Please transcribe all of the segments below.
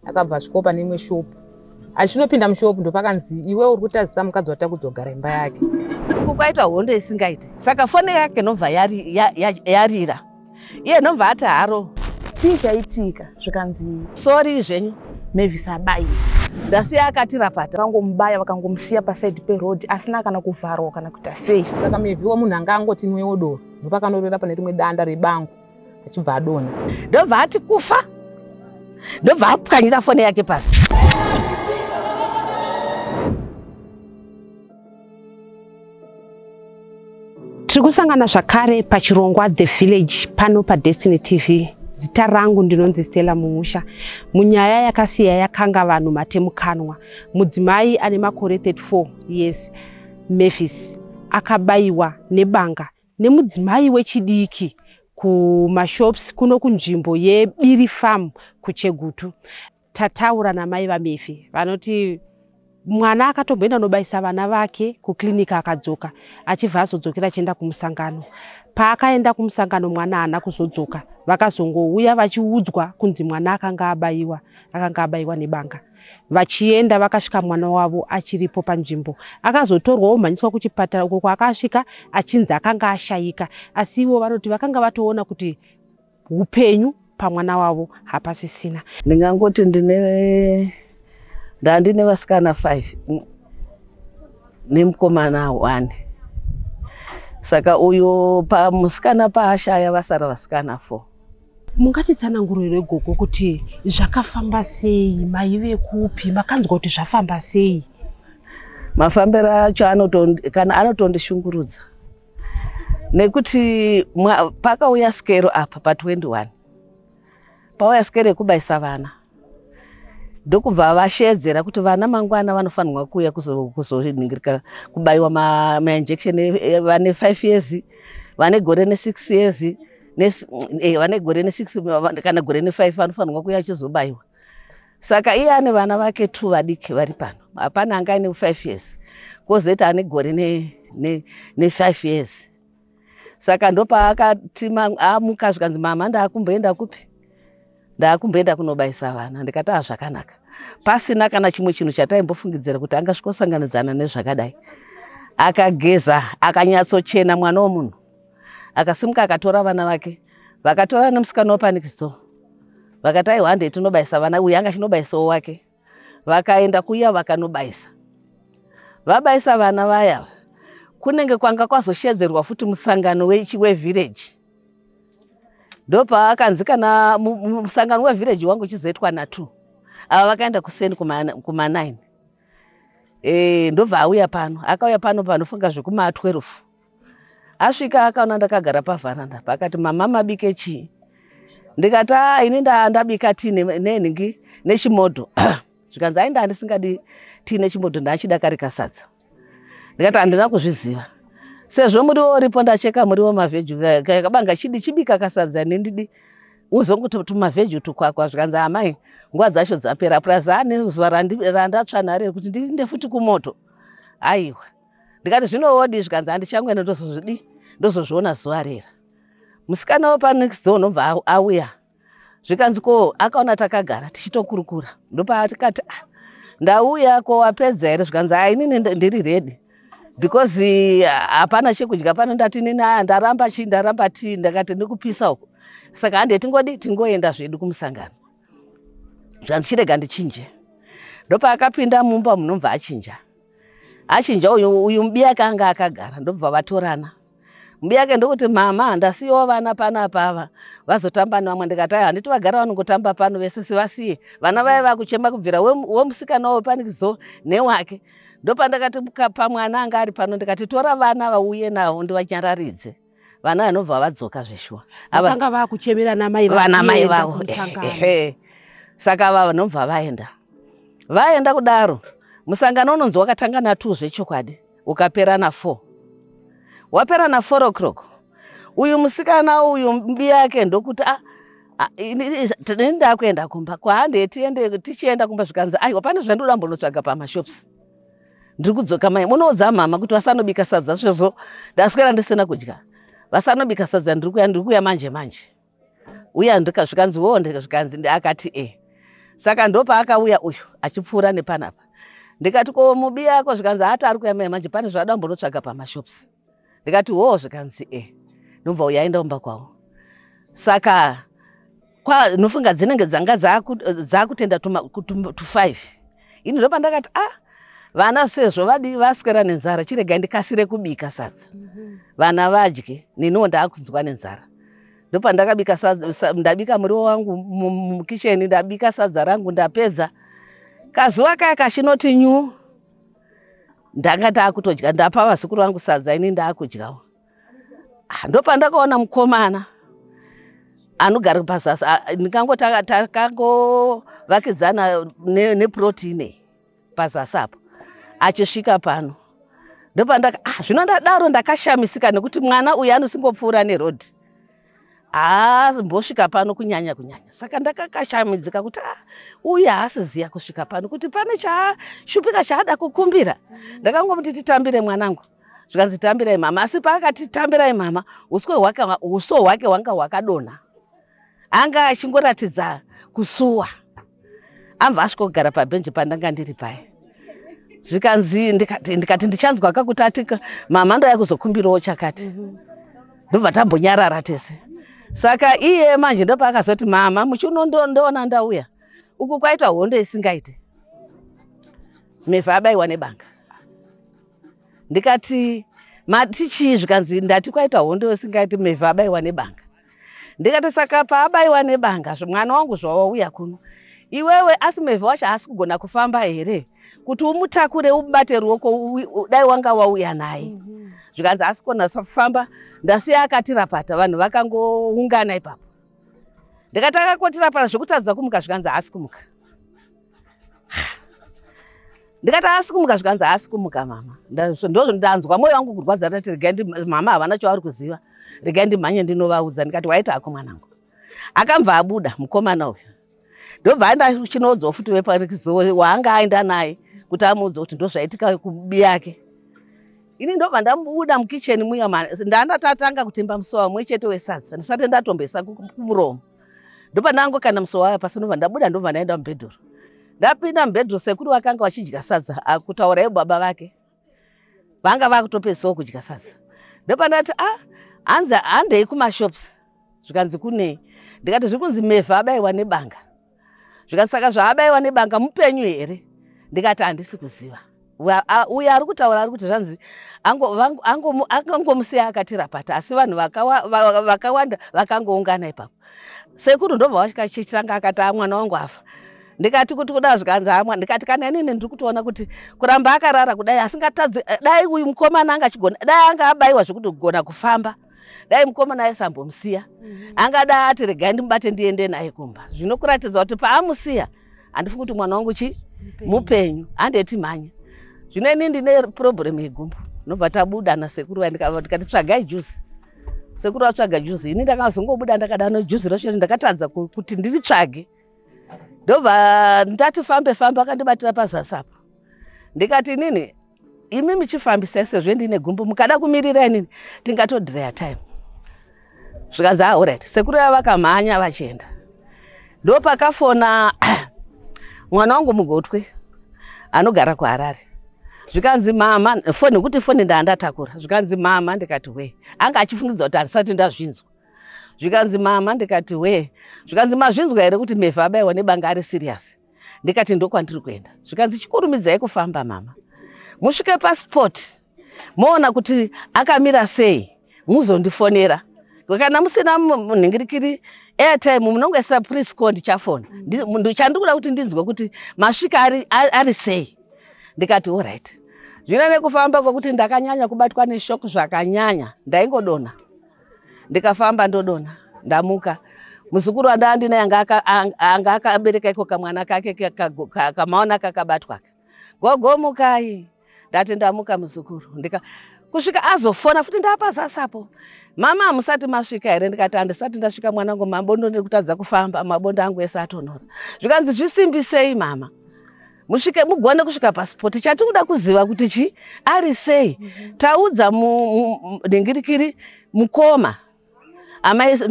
akabva asvikopa neimwe shopu. Achinopinda mushopu ndopakanzi iwe uri kutadzisa mukadzi watakudzogara imba yake. Kukaita hondo isingaiti. Saka foni yake nobva yarira. Iye nobva ati haro. Chii chaitika zvikanzi Sorry zvenyu. Mavis abai. Ndasiya akatirapata. Vakangomubaya vakangomusiya pasaidi peroad asina kana kuvharwa kana kuita sei. Saka mevhiwa munhu anga angoti inwewo doro ndopakanorera pane rimwe danda rebango achibva adonha. Ndobva ati kufa. Ndobva apwanyira foni yake pasi. Tiri kusangana zvakare pachirongwa The Village pano paDestiny TV. Zita rangu ndinonzi Stella Mumusha. Munyaya yakasiya yakanga vanhu matemukanwa. Mudzimai ane makore 34 years, Mavis, akabayiwa nebanga nemudzimai wechidiki kumashops kuno kunzvimbo yeBiri Farm kuChegutu. Tataura namai vaMevi vanoti mwana akatomboenda nobayisa vana vake kuklinika akadzoka achibva azodzokera achienda kumusangano. Paakaenda kumusangano mwana haana kuzodzoka. Vakazongouya vachiudzwa kunzi mwana akanga abayiwa nebanga. Vachienda vakasvika mwana wavo achiripo panzvimbo. Akazotorwawo mhanyiswa kuchipatara uko kwaakasvika achinzi akanga ashayika. Asi ivo vanoti vakanga vatoona kuti upenyu pamwana wavo hapasisina. Ndingangoti ndine vasikana 5 nemukomana 1. Saka uyo pamusikana paashaya vasara vasikana 4. Mungatitsanangurire gogo kuti zvakafamba sei, maive kupi, makanzwa kuti zvafamba sei? Mafambiro acho anotondishungurudza. Nekuti pakauya skero apa pa21. Pauya skero yekubayisa vana. Ndokubva vashedzera kuti vana mangwana vanofanirwa kuuya kuzoningirika kubayiwa ma-injection vane 5 years, vane gore ne6 years, vane gore ne6 kana gore ne5 vanofanirwa kuuya chizobayiwa. Saka iye ane vana vake 2 vadiki vari pano. Hapana anga ane 5 years. Kozoita ane gore ne5 years. Saka ndopa akati amuka zvikanzi mama ndaakumboenda kupi? Ndaakumboenda kunobayisa vana. Ndikati zvakanaka. Pasina kana chimwe chinhu chataimbofungidzira kuti angasvikosanganidzana nezvakadai. Akageza, akanyatsochena mwana womunhu. Akasimuka akatora vana vake. Vakatora nemusikana wopanikidzo. Vakati aiwa handei tinobayisa vana, uyu anga chinobayisawo wake. Vakaenda kuya vakanobayisa. Vabayisa vana vaya. Kunenge kwanga kwazoshedzerwa futi musangano weVillage. Ndopa akanzi kana musangano weVillage wangu chizoitwa na2. Ava vakaenda kuseni kuma9. Ndobva auya pano. Akauya pano panofunga zvekuma12. Asvika akaona ndakagara pavharanda. Pakati mama mabike chii? Ndikati ini ndabika tii nenhingi nechimodo. Zvikanzi ainda ndisingadi tii nechimodo ndachidakarika sadza. Ndikati handina kuzviziva. Sezvo muriwo uripo ndacheka muriwo mavheji kabanga chibika kasadza nendidi uzongoti tumavheji tukwakwa. Zvikanzi amai nguva dzacho dzapera plus ane zuva randatsva nare kuti ndiinde futi kumoto. Aiwa. Ndikati zvinowodi zvikanzi handichangoenda ndozozviona zuva rera. Musikana wepanext door nobva auya. Zvikanzi ko akaona takagara tichitokurukura. Ndopa tikati ndauya ko wapedza here? Zvikanzi inini ndiri ready. Because hapana chekudya pano ndati inini ndaramba tii ndakati ndikupisa uko. Saka handei tingoenda zvedu kumusangano. Zvikanzi chirega ndichinje. Ndopa akapinda mumba munobva achinja. Achinja uyu mubi yake anga akagara. Ndobva vatorana. Mubi yake ndokuti mama ndasiyawo vana panapa ava vazotamba nevamwe. Ndikati handiti vagara vanongotamba pano vese sivasiye. Vana vaya vakuchema kubvira wemusikana wepanikidzo newake. Ndopa ndakati pamwana anga ari pano ndikati tora vana vauye nawo ndivanyararidze. Vana vanobva vadzoka zveshuwa. Vakanga vakuchemera namai vavo. Saka vava nobva vaenda. Vaenda kudaro. Musangano unonzi wakatanga na2 zvechokwadi. Ukapera na4. Wapera na4 o'clock. Uyu musikana uyu mbi yake ndokuti ndakuenda kumba. Kwahandei tichienda kumba zvikanzi aiwa pane zvandoda mbonotsvaga pamashops. Ndiri kudzoka mai munoudza mama kuti vasanobika sadza svezvo ndaswera ndisina kudya. Vasanobika sadza ndiri kuya manje. Uya ndikazvikanzi wo ndikazvikanzi akati Saka ndopa akauya uyu achipfuura nepanapa. Ndikati ko mubi yako zvikanzi hata ari kuya manje pane zvada kumbonotsvaga pamashops. Ndikati wo zvikanzi ndobva uyaenda kumba kwawo. Saka nofunga dzinenge dzanga dzakutenda to 5. Ini ndopa ndakati vana sezvo vaswera nenzara chirega ndikasire kubika sadza. Vana vadye niniwo ndakunzwa nenzara. Ndopa ndakabika sadza, ndabika muriwo wangu mukitchen, ndabika sadza rangu ndapedza. Kazuva kaya kashinoti nyu. Ndanga takutodya, ndapa vazukuru vangu sadza, ini ndakudyawo. Ndopa ndakaona mukomana anogara pazasi, takangovakidzana neprotein pazasi apo, achisvika pano. Ndopa zvino ndadaro ndakashamisika nekuti mwana uyu anosingopfuura nerodhi. Mbosvika pano kunyanya. Saka ndakakashamidzika kuti uyu haasiziya kusvika pano kuti pane chashupika chaada kukumbira. Ndakangomuti titambire mwanangu. Zvikanzi tambirai mama. Asi paakati tambirai mama, uso hwake hwanga hwakadonha. Anga achingoratidza kusuwa. Ambva asvika kugara pabhenji pandanga ndiri paya. Zvikanzi ndikati ndichanzwa kakuti atika mama ndoya kuzokumbirawo chakati. Ndobva tambonyarara tese. Saka iye manje ndopa akazoti mama muchinondoona ndauya. Uku kwaita hondo isingaite. Mevha abaiwa nebanga. Ndikati matichi zvikanzi ndati kwaita hondo isingaite mevha abaiwa nebanga. Ndikati saka paabaiwa nebanga mwana wangu zvawauya kuno. Iwewe asi mevha wacho haasi kugona kufamba here kuti umutakure umubate ruoko dai wanga wauya naye. Zvikanzi asi kona kufamba ndasiya akatirapata vanhu vakangoungana ipapo. Ndikati akakotirapata zvekutadza kumuka zvikanzi haasi kumuka. Ndikati haasi kumuka zvikanzi haasi kumuka mama. Ndanzwa moyo wangu kurwadza ndati regai mama havana chavari kuziva. Regai ndimhanye ndinovaudza. Ndikati waita hako mwanangu. Akamva abuda mukomana uyu. Ndobva aenda chinoudza futi weparikizo waanga aenda naye kuti amuudze kuti ndozvaitika kubi yake. Ini ndobva ndabuda mukitchen muya ndandatanga kutemba musowa mumwe chete wesadza. Ndisati ndatombesa kumuromo. Ndobva ndangokanda musowa waya pasi ndobva ndabuda ndobva ndaenda mubhedhuru. Ndapinda mubhedhuru sekuru vakanga vachidya sadza kutaura baba vake. Vanga vakutopesawo kudya sadza. Ndobva ndati handei kumashops. Zvikanzi kunei. Ndikati zvikunzi mevha abaiwa nebanga. Zvikanzi saka zvaabaiwa nebanga mupenyu here. Ndikati handisi kuziva. Uyu ari kutaura ari kuti zvanzi angomusiya akatirapata asi vanhu vakawanda vakangoungana ipapo. Sekuru ndobva vachitanga akati mwana wangu afa. Ndikati kuti kuda zvikanzi amwa. Ndikati kana inini ndiri kutoona kuti kuramba akarara kudai asingatadzi dai uyu mukomana angachigona dai anga abaiwa zvekuti kugona kufamba. Dai mukomana aisambomusiya. Angada ati regai ndimubate ndiende naye kumba. Zvinokuratidza kuti paamusiya handifungi kuti mwana wangu mupenyu handeti mhanye. Zvino ini ndine problem yegumbo. Nobva tabuda nasekuru ndikati tsvagai juice. Sekuru atsvaga juice. Ini ndakazongobuda ndakada nejuice racho ndakatadza kuti ndiritsvage. Ndobva ndati fambe akandibatira pazasi apo. Ndikati inini imi muchifambisa sezvo ndine gumbo mukada kumirira inini tingatodhiraya time. Zvikanzi alright. Sekuru vakamhanya vachienda. Ndopakafona mwana wangu mugotwe anogara kuHarare. Zvikanzi mama foni nekuti foni ndandatakura. Zvikanzi mama ndikati we. Anga achifungidza kuti handisati ndazvinzwa. Zvikanzi mama ndikati we. Zvikanzi mazvinzwa here kuti mevha abaiwa nebanga ari serious. Ndikati ndokwandiri kuenda. Zvikanzi chikurumidzai kufamba mama. Musvike passport. Moona kuti akamira sei. Muzondifonera. Kana musina munhingirikiri airtime munongoisa please code chafoni. Chandikuda kuti ndinzwe kuti masvika ari sei. Ndikati all right. Zvino nekufamba kwokuti ndakanyanya kubatwa neshoko zvakanyanya. Ndaingodona. Ndikafamba ndodona. Ndamuka. Muzukuru wandandinaye anga akabereka iko kamwana kake kamaona kakabatwa. Gogomukai. Ndati ndamuka muzukuru. Kusvika azofona futi ndapazasi apo. Mama hamusati masvika here. Ndikati handisati ndasvika mwanangu mabondo nekutadza kufamba mabondo angu ese atonhora. Zvikanzi zvisimbisei mama. Musvike mugone kusvika pasipoti chatikuda kuziva kuti ari sei. Taudza ningirikiri mukoma.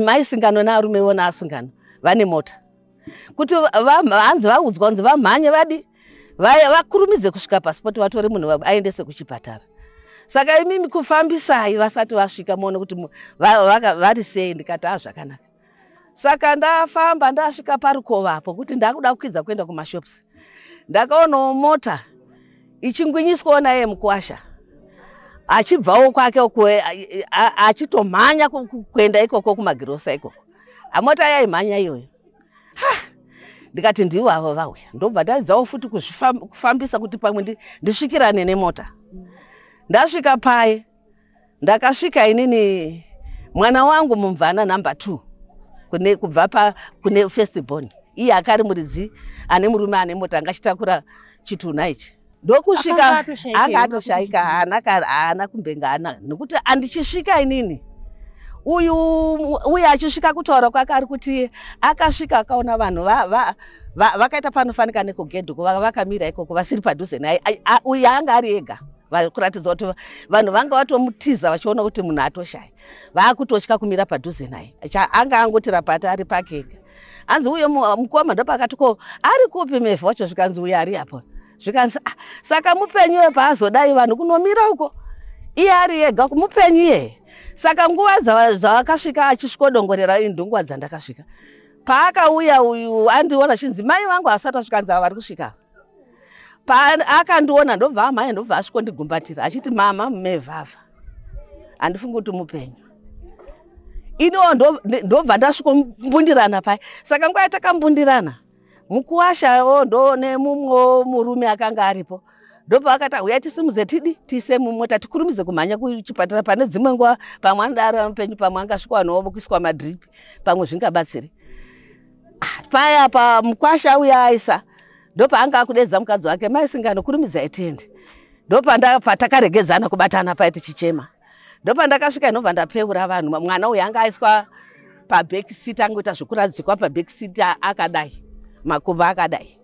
Maisingano naarume wona asungano vane mota. kuti hanzi vaudzwa kunzi vamhanye vakurumidze kusvika pasipoti vatore munhu aendese kuchipatara. Saka imimi kufambisai vasati vasvika muone kuti vari sei. Ndikati zvakanaka. Saka ndafamba ndasvika parikovapo kuti ndakuda kukwidza kuenda kumashops. Ndakaonawo mota ichingwinyiswawo naye mukuwasha. Achibvawo kwake achitomhanya kuenda ikoko kumagirosa ikoko. Mota yaimhanya iyoyo. Ndikati ndiwo avo vauya. Ndobva ndadzawo futi kufambisa kuti pamwe ndisvikirane nemota. Ndasvika paye. Ndakasvika inini mwana wangu mumvana number 2 kubva kune first born. Iye akari muridzi ane murume ane mota angachitakura chitunha ichi. Ndokusvika akatoshaika haana kumbenga ana nekuti andichisvika inini. Uyu achisvika kutaura kwake ari kuti akasvika akaona vanhu vakaita panofanika nekugedhu vakamira ikoko vasiri padhuze naye. Uyu anga ari ega. Kuratidza kuti vanhu vanga vatomutiza vachiona kuti munhu atoshaya. Vakutotya kumira padhuze naye. Anga angoti rapati ari pake ega. Hanzi uyo mukoma ndopakati ko ari kupi mevha wacho zvikanzi uyo ari apo. Zvikanzi saka mupenyu paazodai vanhu kunomira uko. Iye ari ega mupenyu ye. Saka nguva dzavakasvika achisvodongorera indungwa dzandakasvika. Paakauya uyu andiona chinzi mai vangu asati asvikanzi ava vari kusvika. Akandiona ndobva amhanya ndobva asvikondigumbatira achiti mama mumevhavha. Handifungi kuti mupenyu. Ino ndobva ndasvikombundirana paye. Saka nguva yatakambundirana mukuwashawo ndo nemumwe murume akanga aripo. Ndobva akati uya tisimuze tiise mumota tikurumidze kumhanya kuchipatara pane dzimwe nguva pamwe anodaro mupenyu pamwe angasvikwa nowo kuiswa madrip pamwe zvingabatsire. Paya pamukwasha uya aisa ndopaanga akudedza mukadzi wake maisingano kurumidzai tiende. Ndopatakaregedzana kubatana paye tichichema. Ndopandakasvika ndobva ndapeura vanhu. Mwana uyu anga aiswa pabek seat angoita zvokuradzikwa pabek seat akadai makumbo akadai.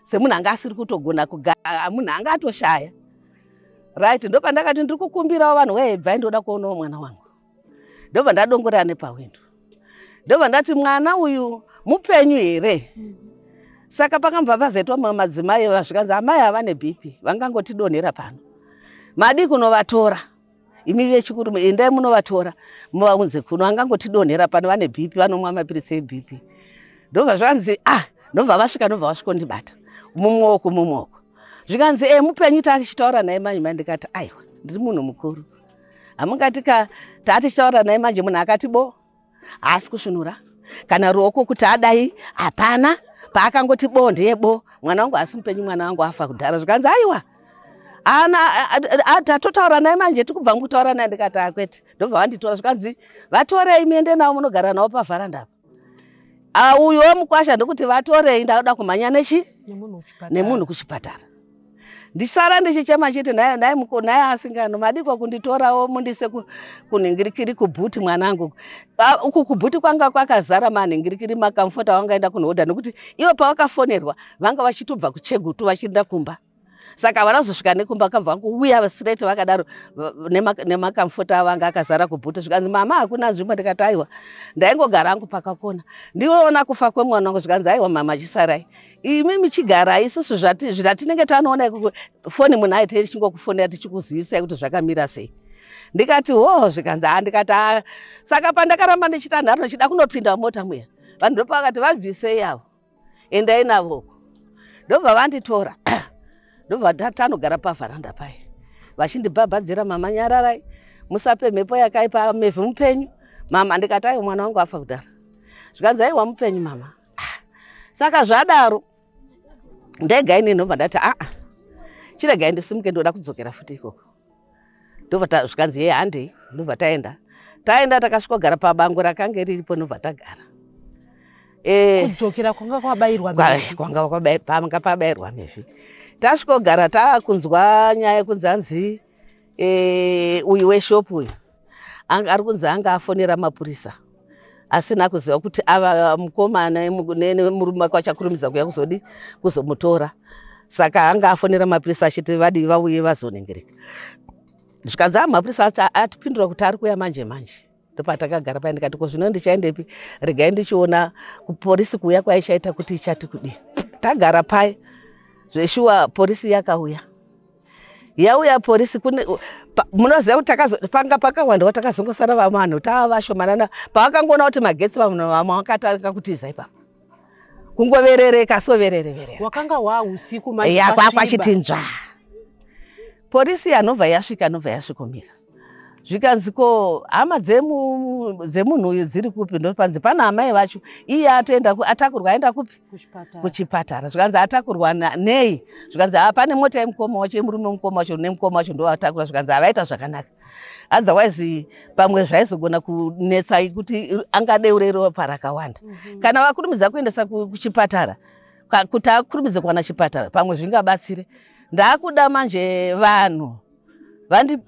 Semunhu anga asiri kutogona kugara munhu anga atoshaya. Right, ndopandakati ndiri kukumbirawo vanhu bvai ndoda kuonawo mwana wangu. Ndobva ndadongorera nepawindo. Ndobva ndati mwana uyu mupenyu here? Saka pakambva pazoitwa madzimai zvikanzi amai havane BP vangangotidonhera pano. Madi kunovatora. Imi vechikuru endai munovatora muvaunze kuno angangotidonhera pano vane BP vanomwa mapirisi eBP. Ndobva zvanzi ndobva vasvika ndobva vasvikondibata. Mumwoko. Zvikanzi mupenyu tatichitaura naye manje ndikati aiwa ndiri munhu mukuru. Hamungati tatichitaura naye manje munhu akati haasi kusvinura. Kana ruoko kuti adai hapana. Paakangoti ndebo mwana wangu asi mupenyu mwana wangu afa kudhara. Zvikanzi aiwa tatotaura naye manje tikubva mukutaura naye ndikati akwete. Ndobva vanditora zvikanzi vatorei muende navo munogara navo pavharanda. Uyu womukwasha ndokuti vatorei ndauda kumhanya nemunhu kuchipatara. Ndisara ndichichema chiti naye asingano madiko kunditorawo mundise kunhingirikiri kubhuti mwanangu. Uku kubhuti kwanga kwakazara manhingirikiri makamfota wangaenda kunohodha nekuti ivo pavakafonerwa vanga vachitobva kuchegutu vachienda kumba. Saka vanazosvika nekumba kabva vanguuya straight vakadaro nemakamfota vanga akazara kubhuti. Zvikanzi mama hakuna nzvimbo. Ndikati aiwa ndaingogara hangu pakakona. Ndiona kufa kwemwana wangu. Zvikanzi aiwa mama chisarai. Imi michigara isusu zvatinenge tanoona foni munhu aite tichingokufonera tichikuzivisai kuti zvakamira sei. Ndikati zvikanzi ndikati saka pandakaramba ndichita nharo ndichida kunopinda mota muya. Vanhu ndopakati vabvisei avo endai navoko. Ndobva vanditora. Ndobva tanogara pavharanda paye. Vachindibhabhadzira mama nyararai. Musape mhepo yakaipa mevhu mupenyu. Mama ndikati aiwa mwana wangu afa kudhara. Zvikanzi aiwa mupenyu mama. Saka zvadaro. Ndega ini ndobva ndati chiregai ndisimuke ndoda kudzokera futi ikoko. Ndobva zvikanzi handei. Ndobva taenda takasvikogara pabango rakanga riripo ndobva tagara. Kudzokera kwanga kwabayirwa mevhu. Kwanga pabayirwa mevhu. Tasvikogara takunzwa nyaya yekunzanzi uyu weshopu uyu ari kunzi anga afonera mapurisa asina kuziva kuti ava mukomana nemurume kwachakurumidza kuya kuzomutora. Saka anga afonera mapurisa achiti vadi vauye vazoningirika. Zvikanzi mapurisa atipindura kuti ari kuya manje. ndopatakagara paya ndikati ko zvino ndichaendepi, regai ndichiona kuporisi kuuya kwaishaita kuti ichati kudii. Tagara paya zveshuwa porisi yakauya. Yauya porisi munoziva kuti panga pakawanda takazongosara vamanhu tava vashomanana pavakangoona kuti magetsi vamwe vakatanga kutiza ipapo. Kungoverereka soverere. Wakanga usiku kwachiti nzva. Porisi yanobva yasvikomira. Zvikanziko hama dzemunhu uyu dziri kupi, ndopanzi pana amai vacho iye atakurwa aenda kupi kuchipatara. Zvikanzi atakurwa nei, zvikanzi pane mota yemukoma wacho yemurume mukoma wacho nemukoma wacho ndo atakura. Zvikanzi havaita zvakanaka, otherwise pamwe zvaizogona kunetsa kuti angadeure ropa rakawanda. Kana vakurumidza kuendesa kuchipatara, kuti akurumidze kuwana chipatara, pamwe zvingabatsire. Ndakuda manje vanhu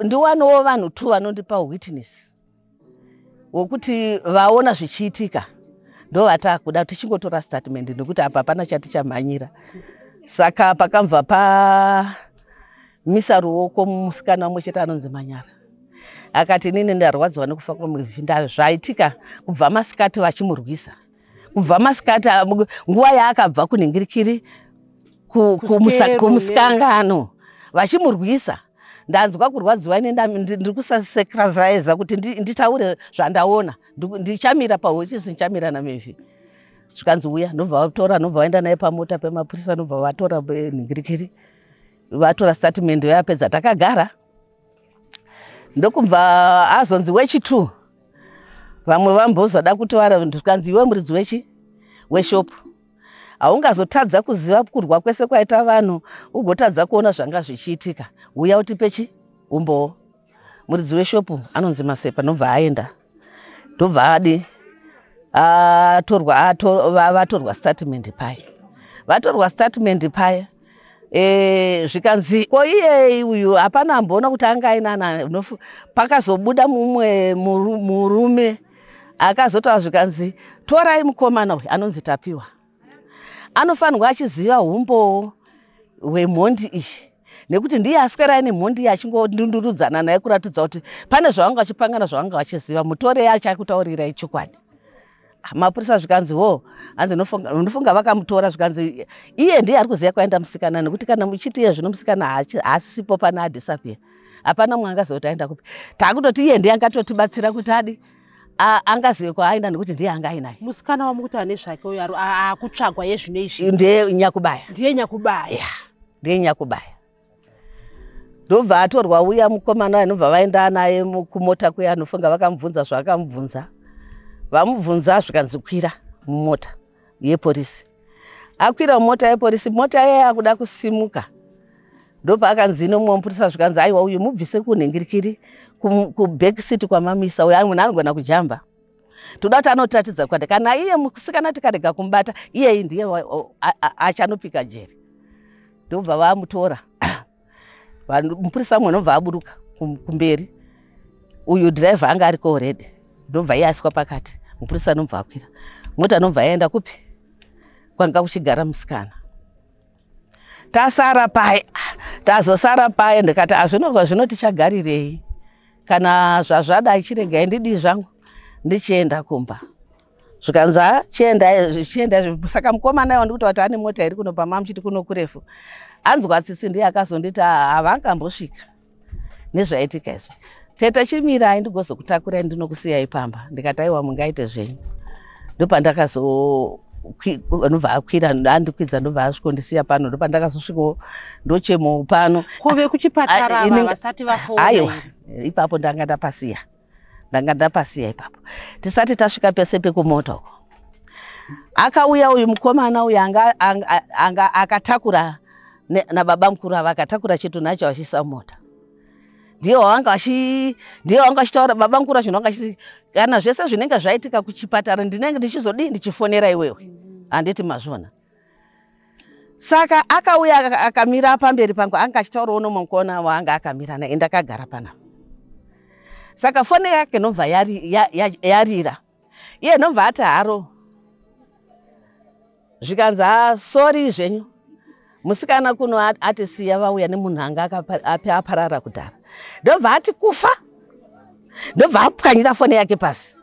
ndiwanawo vanhu tu vanondipa witness wokuti vaona zvichiitika, ndo vatakuda tichingotora statement, nekuti apa hapana chati chamhanyira. Saka pakamva pamisa ruoko musikana mumwe chete anonzi Manyara, akati inini ndarwadziwa nekufa kwemuvhindare. Zvaitika kubva masikati vachimurwisa, kubva masikati nguva yaakabva kunhingirikiri kumusangano vachimurwisa. Ndanzwa kurwadziwa ndiri kusasacrifice kuti nditaure zvandaona, ndichamira pahotisi, nichamira namevhi. Zvikanzi uya, ndobva vatora, ndobva vaenda naye pamota pemapurisa, ndobva vatora nhingirikiri, vatora statement yapedza. Takagara ndokubva azonzi wechi2, vamwe vambozoda kutora. Zvikanzi iwe muridzi weshopu, haungazotadza kuziva kurwa kwese kwaita vanhu, ugotadza kuona zvanga zvichiitika. Uya utipe umbowo. Muridzi weshopu anonzi Masepa, ndobva aenda, ndobva adi vatorwa statement paya. Vatorwa statement paya, zvikanzi ko iye uyu hapana amboona kuti anga ainana. Pakazobuda mumwe murume akazotaura, zvikanzi torai mukomana uyu anonzi Tapiwa, anofanirwa achiziva umbowo hwemhondi iyi, nekuti ndiye aswera aine mhondi iyi achingodundurudzana naye kuratidza kuti pane zvavanga vachipangana, zvavanga vachiziva. Mutore achakutaurirai chokwadi. Mapurisa zvikanzi hanzi unofunga vakamutora. Zvikanzi iye ndiye ari kuziva kwaenda musikana, nekuti kana muchiti iye zvino musikana haasipo pana adisappear, hapana mwe angazoti aenda kupi. Takutoti iye ndiye angatotibatsira kuti adi angazive kwaaenda, nekuti ndiye anga ainaye. Musikana wamukuti ane zvake uyo akutsvagwa yezvino izvi ndiye Nyakubaya. Ndiye Nyakubaya. Ndobva atorwa uya mukomana anobva vaenda naye kumota kuya, anofunga vakamubvunza zvaakamubvunza. Vamubvunza zvikanzi kwira mumota yeporisi. Akwira mumota yeporisi, mota iye akuda kusimuka. Ndobva akanzi nomumwe mupurisa, zvikanzi aiwa uyu mubvise kunhingirikiri kuback seat kwamamisa, uyu munhu anogona kujamba. Toda kuti anotatidza kuti kana iye musikana tikarega kumubata, iye ndiye achanopika jeri. Ndobva vamutora. Mupurisa mwe nobva aburuka kumberi, uyu driver anga ariko already. Ndobva yaiswa pakati, mupurisa nobva akwira mota, nobva yaenda kupi kwanga kuchigara musikana. Tazosara paya, ndikati zvino tichagarirei, kana zvazvada ichiregai ndidii zvangu ndichienda kumba. Zvikanzi chienda. Saka mukomana iwo ndikuti wati ane mota iri kuno pamamuchiti kuno kurefu, anzwa tsitsi ndiye akazonditi havangambosvika nezvaitika izvi. Tete chimirai ndigozokutakurai ndinokusiyai pamba. Ndikati aiwa mungaite zvenyu. Ndobva akwira andikwidza, ndobva asvikondisiya pano. Ndopandakazosvikawo ndochemo pano. Kuve kuchipatara vasati vafona. Aiwa, ipapo ndanga ndapasiya ipapo. Tisati tasvika pese pekumota uko, akauya uyu mukomana uyu akatakura nababa mukuru ava, akatakura chitu nacho vachisa mota. Ndiye wanga achitaura baba mukuru acho, wanga achiti kana zvese zvinenge zvaitika kuchipatara ndinenge ndichizodii ndichifonera iwewe, handiti mazvona. Saka akauya akamira pamberi pangu, anga achitaurawo nomwe mukomana waanga akamira naye, ndakagara panapa. Saka foni yake nobva yarira, iye nobva ati haro. Zvikanzi sori zvenyu, musikana kuno ati siya vauya nemunhu anga aparara kudhara. Ndobva ati kufa. ndobva apwanyira foni yake pasi.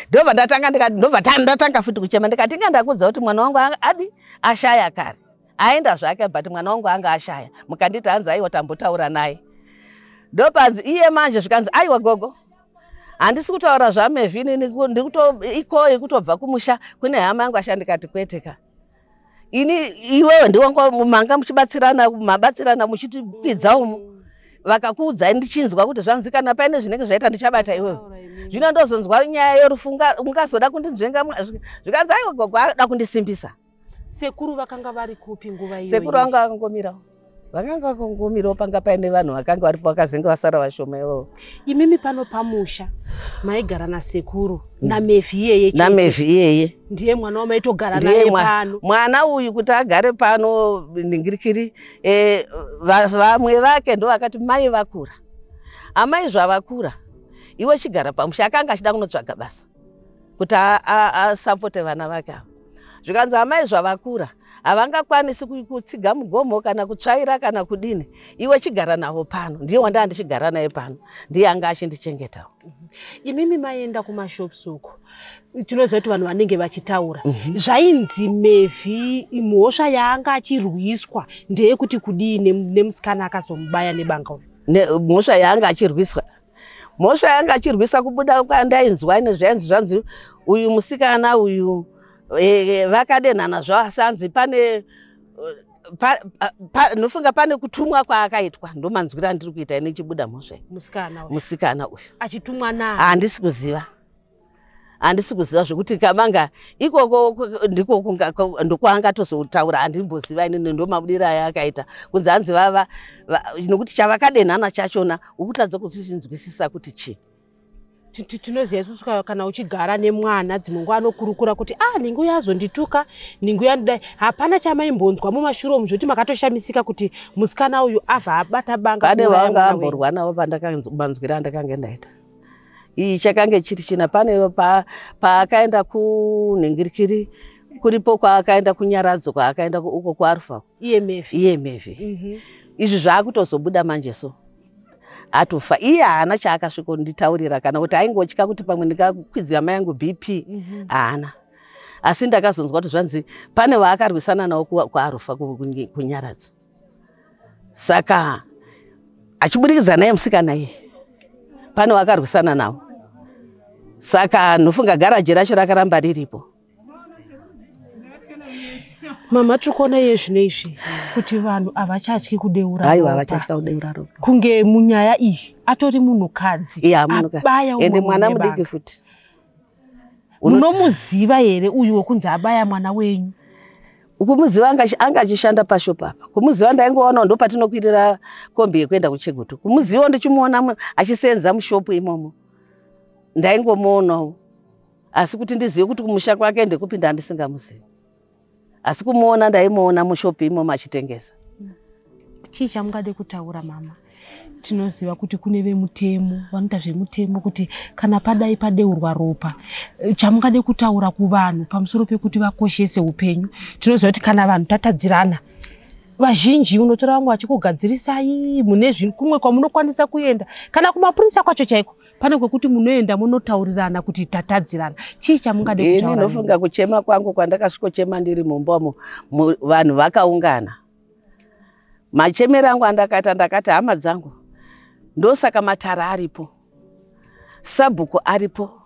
Ndobva ndatanga futi kuchema ndikati ndakudza kuti mwana wangu adi ashaya kare. Aenda zvake but mwana wangu anga ashaya. Mukanditi hanzi aiwa tambotaura naye. Ndopanzi iye manje zvikanzi aiwa gogo. Handisi kutaura zvamevhini ikoyi kutobva kumusha kune hama yangu ashandikati kweteka. Ini iwewe ndiwangu manga mabatsirana muchitikwidza umu. Vakakuudza ndichinzwa kuti zvanzi kana paine zvinenge zvaita ndichabata iwewe. Zvino ndozonzwa nyaya yorufunga ungazoda kundinzvenga zvikanzi aiwa gogo ada kundisimbisa. Sekuru vakanga vari kupi nguva iyo? Sekuru vanga vakangomirawo. Vakanga vakangomirawo panga paine vanhu vakanga varipo vakazenge vasara vashoma ivovo. Imimi pano pamusha maigara nasekuru namevhi iyeye. Namevhi iyeye. Ndiye mwana wamaitogara naye pano. Mwana uyu kuti agare pano ningirikiri vamwe vake ndo vakati mai vakura. Amai zvavakura. Iwe chigara pamusha akanga achida kunotsvaga basa kuti asapote vana vake avo. Zvikanzi amai zvavakura havangakwanisi kutsiga mugomo kana kutsvaira kana kudini. Iwe chigara navo pano. Ndiye wanda ndichigara naye pano. Ndiye anga achindichengetawo. Imimi maenda kumashops uko. Tinoziva kuti vanhu vanenge vachitaura. Zvainzi mevhi mhosva yaanga achirwiswa ndeyekuti kudini nemusikana akazomubaya nebanga uyu. Mhosva yaanga achirwiswa. Mhosva yaanga achirwisa kubuda kwandainzwa nezvainzi zvanzi uyu musikana uyu vakadenhana zvasanzi pane nofunga pane kutumwa kwaakaitwa ndomanzwira ndiri kuita ine chibuda mhosva. Musikana uyu achitumwa na handisi kuziva zvokuti kamanga ikoko ndiko ndokwaanga tozotaura handimboziva inini ndomabudira ayakaita kunzi hanzi vava nokuti chavakadenhana chachona ukutadza kuzvinzwisisa kuti chii. Tinoziva isusu kana uchigara nemwana dzimwe nguva anokurukura kuti ningu yazondituka ningu yanodai. Hapana chamaimbonzwa mumashure umu zvoti makatoshamisika kuti musikana uyu abva abata banga. Pane vanga amborwa navo pandakanzwira ndakanga ndaita. Iyi chakange chiri china panewo paakaenda kunhingirikiri kuripo kwaakaenda kunyaradzo kwaakaenda uko kuArufa. Iye mevhi. Izvi zvaakutozobuda manje so. Atofa iye haana chaakasvika kunditaurira kana kuti aingotya kuti pamwe ndikakwidza mai yangu BP haana. Asi ndakazonzwa kuti zvanzi pane waakarwisana nawo kuArufa kunyaradzo. Saka achibudikidza naye musikana iye pane waakarwisana nawo. Saka nofunga garaji racho rakaramba riripo. Mama tikuona iye zvino izvi kuti vanhu havachatyi kudeura. Aiwa havachatya kudeura ropa. Kunge munyaya iyi atori munhukadzi abaya ende mwana mudiki futi. Munomuziva here uyu wekunzi abaya mwana wenyu? Kumuziva anga achishanda pashopu apa. Kumuziva ndaingoona ndo patinokwirira kombi yekuenda kuChegutu. Kumuziva ndichimuona achisenza mushopu imomo. Ndaingomuonawo. Asi kuti ndizive kuti kumusha kwake ndekupinda ndisingamuzivi. Asi kumuona ndaimuona mushopu imomo achitengesa. Chii chamungade kutaura mama? Tinoziva kuti kune vemutemo vanoita zvemutemo kuti kana padai padeurwa ropa chamungade kutaura kuvanhu pamusoro pekuti vakoshese upenyu. Tinoziva kuti kana vanhu tatadzirana vazhinji unotora vamwe vachikugadzirisai mune kumwe kwamunokwanisa kuenda kana kumapurisa kwacho chaiko pane kwekuti munoenda munotaurirana kuti tatadzirana. Chii chamungade kutaura? Ndinofunga kuchema kwangu kwandakasvikochema ndiri mumba vanhu vakaungana. Machemero angu ndakati hama dzangu ndosaka matara aripo, sabhuku aripo,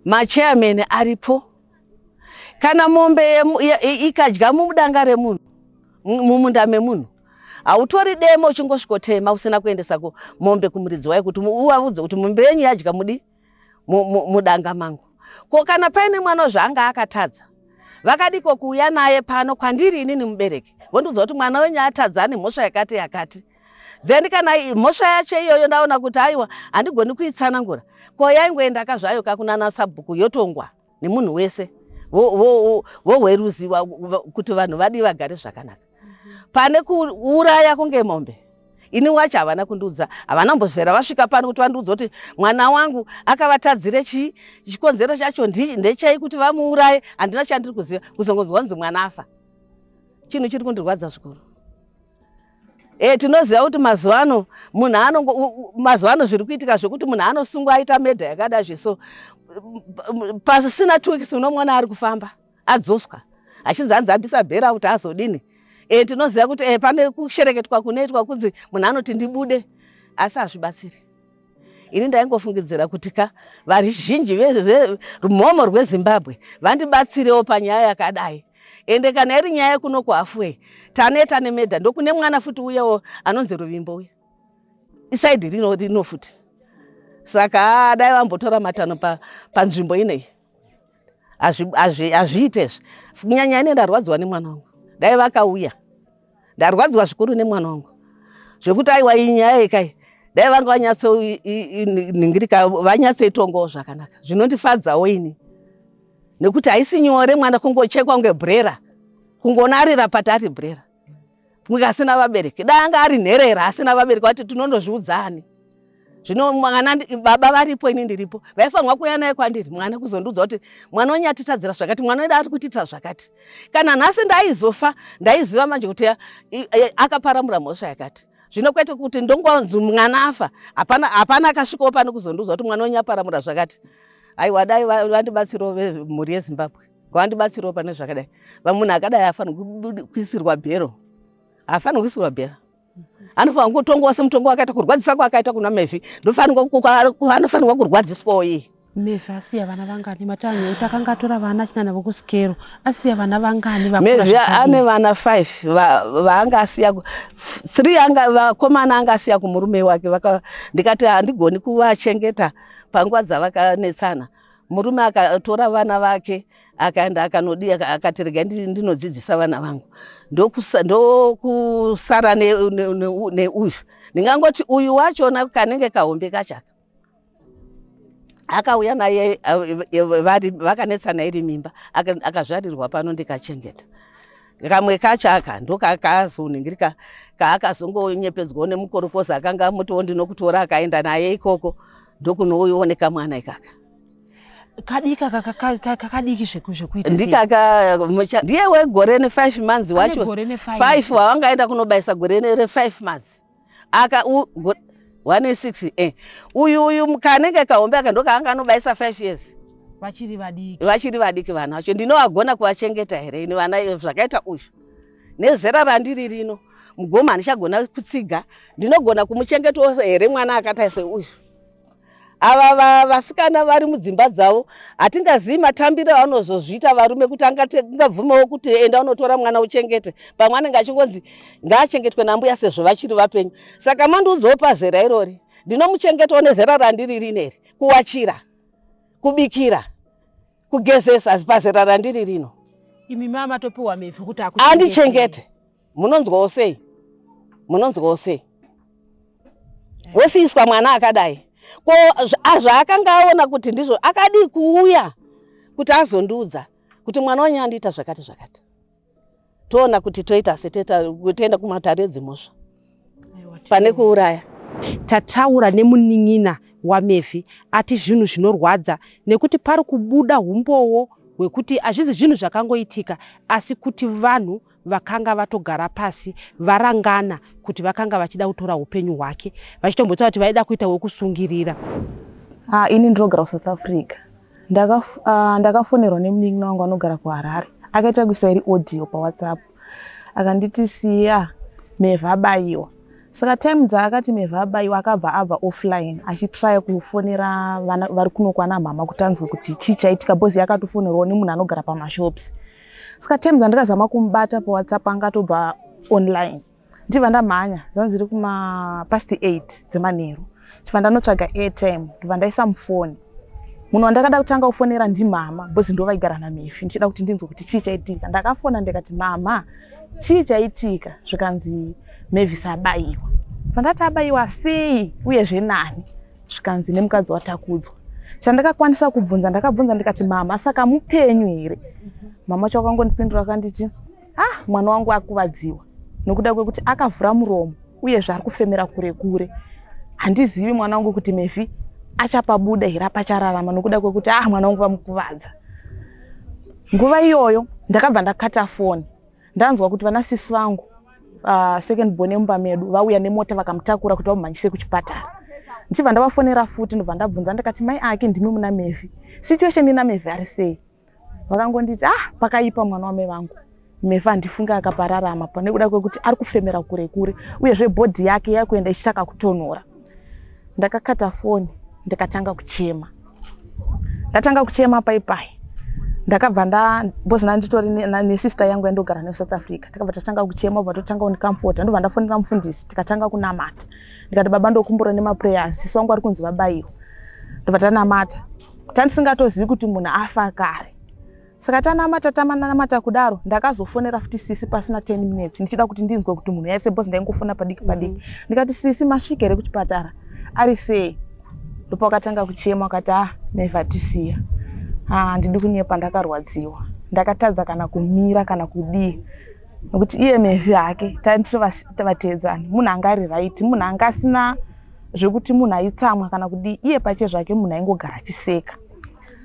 machairman aripo. Kana mombe ikadya mudanga remunhu mumunda memunhu hautori demo uchingosvikotema usina kuendesa mombe kumuridzi wayo kuti uvaudze kuti mombe yenyu yadya mudanga mangu. Ko kana paine mwana zvaanga akatadza vakadiko kuuya naye pano kwandiri inini mubereki vondiudza kuti mwana wenyu atadzani mhosva yakati yakati. Then kana mhosva yacho iyoyo ndaona kuti aiwa handigoni kuitsanangura ko yaingoenda kazvayo kakunana sabhuku yotongwa nemunhu wese vohweruziwa kuti vanhu vadi vagare zvakanaka. Pane kuuraya kunge mombe ini wacho havana kundiudza, havana mbozvera vasvika pano kuti vandiudza kuti mwana wangu akavatadzire chikonzero chacho ndechei kuti vamuuraye. Handina chandiri kuziva kuzongonzwa nzi mwana afa. Chinhu chiri kundirwadza zvikuru. Tinoziva kuti mazuva ano zviri kuitika zvokuti munhu anosungwa aita medha yakadazve, so pasina 2 weeks unomwana ari kufamba adzoswa achinzi adzambisa bhera kuti azodini. Tinoziva kuti pane kushereketwa kunoitwa kunzi munhu anoti ndibude, asi hazvibatsiri. Ini ndaingofungidzira kuti varizhinji verumhomo rweZimbabwe vandibatsirewo panyaya yakadai. Ende kana iri nyaya kuno kuHafwe taneta nemedha ndokune mwana futi uyewo anonzi Ruvimbo uya isaidi rino futi. Saka dai vambotora matano panzvimbo inei hazviitezve. Kunyanya ine ndarwadziwa nemwana wangu, dai vakauya ndarwadziwa zvikuru nemwana wangu zvekuti aiwa iyi nyaya yekai dai vanga vanyatsoningira vanyatsoitongawo zvakanaka. Zvinondifadzawo ini nekuti haisi nyore mwana kungochekwa kunge broiler, kungonarira patari broiler kunge asina vabereki. Dai anga ari nherera asina vabereki vati tinondozviudzani. Zvino mwana baba varipo ini ndiripo, vaifanirwa kuuya naye kwandiri mwana kuzondiudza kuti mwana wanyatitadzira zvakati, mwana wedu ari kutiitira zvakati. Kana nhasi ndaizofa ndaiziva manje kuti akaparamura mhosva yakati. Zvino kwete kuti ndongonzi mwana afa hapana akasvikawo pano kuzondiudza kuti mwana wanyaparamura zvakati. Aiwa dai vandibatsirawo mhuri yeZimbabwe, vandibatsirawo pane zvakadai. Munhu akadai afanirwa kuisirwa bhero, hafanirwa kuisirwa bhero. Anofanirwa kutongowa semutongo wakaita kurwadzisa kwakaita kuna Mevhi, anofanirwa kurwadziswawo iye. Mevhi asiya vana vangani? Matanya takanga tora vana china navo kusikero. Asiya vana vangani? Mevhi ane vana 5 vaanga asiya, 3 vakomana anga asiya kumurume wake. Ndikati handigoni kuvachengeta panguva dzavakanetsana. Murume akatora vana vake akaenda akati regai ndinodzidzisa vana vangu, ndokusara neuyu. Ndingangoti uyu wachona kanenge kahombe kachaka akauya naye vakanetsana iri mimba akazvarirwa pano ndikachengeta. Kamwe kachaka ndokakazoningirika kaakazongonyepedzwawo nemukorokoza akanga amutowo ndinokutora akaenda naye ikoko ndokunooneka mwana ikaka. Kadika kakadiki zvekuita ndikaka ndiye wegore ne5 months wacho 5 wavangaenda kunobaisa gore re5 months aka 1 uyu kanenge kahombe aka ndokaanga anobaisa 5 years vachiri vadiki vana vacho. Ndinovagona kuvachengeta here ini vana zvakaita uyu nezera randiri rino mugoma handichagona kutsiga, ndinogona kumuchengetawo here mwana akaita seuyu. Ava vasikana vari mudzimba dzavo hatingazivi matambiro avanozozviita varume kuti angabvumawo kuti enda unotora mwana uchengete, pamwe anenge achingonzi ngaachengetwe nambuya sezvo vachiri vapenyu. Saka mandiudzawo pazera irori ndinomuchengetawo nezera randiri rineri, kuwachira, kubikira, kugezesa pazera randiri rino. Imi mama topiwa Mevhi kuti andichengete. Munonzwawo sei? Munonzwawo sei? Wosiiswa mwana akadai ko zvaakanga aona kuti ndizvo akadi kuuya kuti azondiudza kuti mwana wanyu andiita zvakati zvakati. Toona kuti toita toenda kumatare edzimhosva pane kuuraya. Tataura nemunin'ina waMevhi ati zvinhu zvinorwadza nekuti pari kubuda umbowo hwekuti hazvisi zvinhu zvakangoitika, asi kuti vanhu vakanga vatogara pasi varangana kuti vakanga vachida kutora upenyu hwake, vachitombotaura kuti vaida kuita wekusungirira. Ini ndinogara kuSouth Africa. Ndakafonerwa nemunin'ina wangu anogara kuHarare. Akaita kuisa iri audio paWhatsApp akanditi siya Mevhi abayiwa. Saka time dzaakati Mevhi abayiwa akabva abva offline achitraya kufonera vana vari kuno kwana mama kuti anzwe kuti chii chaitika, bhozi yakatofonerwawo nemunhu anogara pamashops. Saka time dzandakazama kumubata paWhatsApp angatobva online. Ndibva ndamhanya dzanzi riri past 8 dzemanheru. Chibva ndanotsvaga airtime ndibva ndaisa mufoni. Munhu wandakada kutanga kufonera ndimama, bhozi ndovaigara naMevhi, ndichida kuti ndinzwe kuti chii chaitika. Ndakafona ndikati mama chii chaitika, zvikanzi Mevhi sabayiwa. Ndati abayiwa sei uyezve nani? Zvikanzi nemukadzi watakudzwa. Chandakakwanisa kubvunza ndakabvunza ndikati mama saka mupenyu here? Mama chakangondipindura akanditi mwana wangu akuvadziwa nokuda kwekuti akavhura muromo uyezve ari kufemera kure kure. Handizivi mwana wangu kuti Mevhi achapabuda here apachararama nokuda kwekuti mwana wangu vamukuvadza. Nguva iyoyo ndakabva ndakata foni ndanzwa kuti vana sisi vangu second born emumba medu vauya nemota vakamutakura kuti vamumhanyise kuchipatara. Ndichibva ndavafonera futi ndobva ndabvunza ndikati mai ake ndimi muna Mevhi, situation ina Mevhi ari sei? Vakangonditi pakaipa mwana wamai vangu, Mevhi handifunga akapararama nekuda kwekuti ari kufemera kure kure uyezve bhodhi yake yakuenda ichitaka kutonhora. Ndakakata foni ndikatanga kuchema. Ndatanga kuchema paipai. Ndakabva bozi nanditori nesister yangu yandogara nayo South Africa. Takabva tatanga kuchema ubva totanga kundikamfota. Ndobva ndafonera mufundisi tikatanga kunamata. Ndikati baba ndokumbura nemaprayers, sisi wangu ari kunzi vabayiwa. Ndobva tanamata. Tandisingatozivi kuti munhu afa kare. Saka tanamata kudaro ndakazofonera futi sisi pasina 10 minutes ndichida kuti ndinzwe kuti munhu yaise bozi ndaingofona padiki padiki. Ndikati sisi masvika here kuchipatara ari sei? Ndipo akatanga kuchema akati Mevhi atisiya. Ndidi kunyepa ndakarwadziwa. Ndakatadza kana kumira kana kudii. Nokuti iye Mevhi hake vatedzani munhu anga ari right, munhu anga asina zvekuti munhu aitsamwa kana kudii, iye pache zvake munhu aingogara achiseka.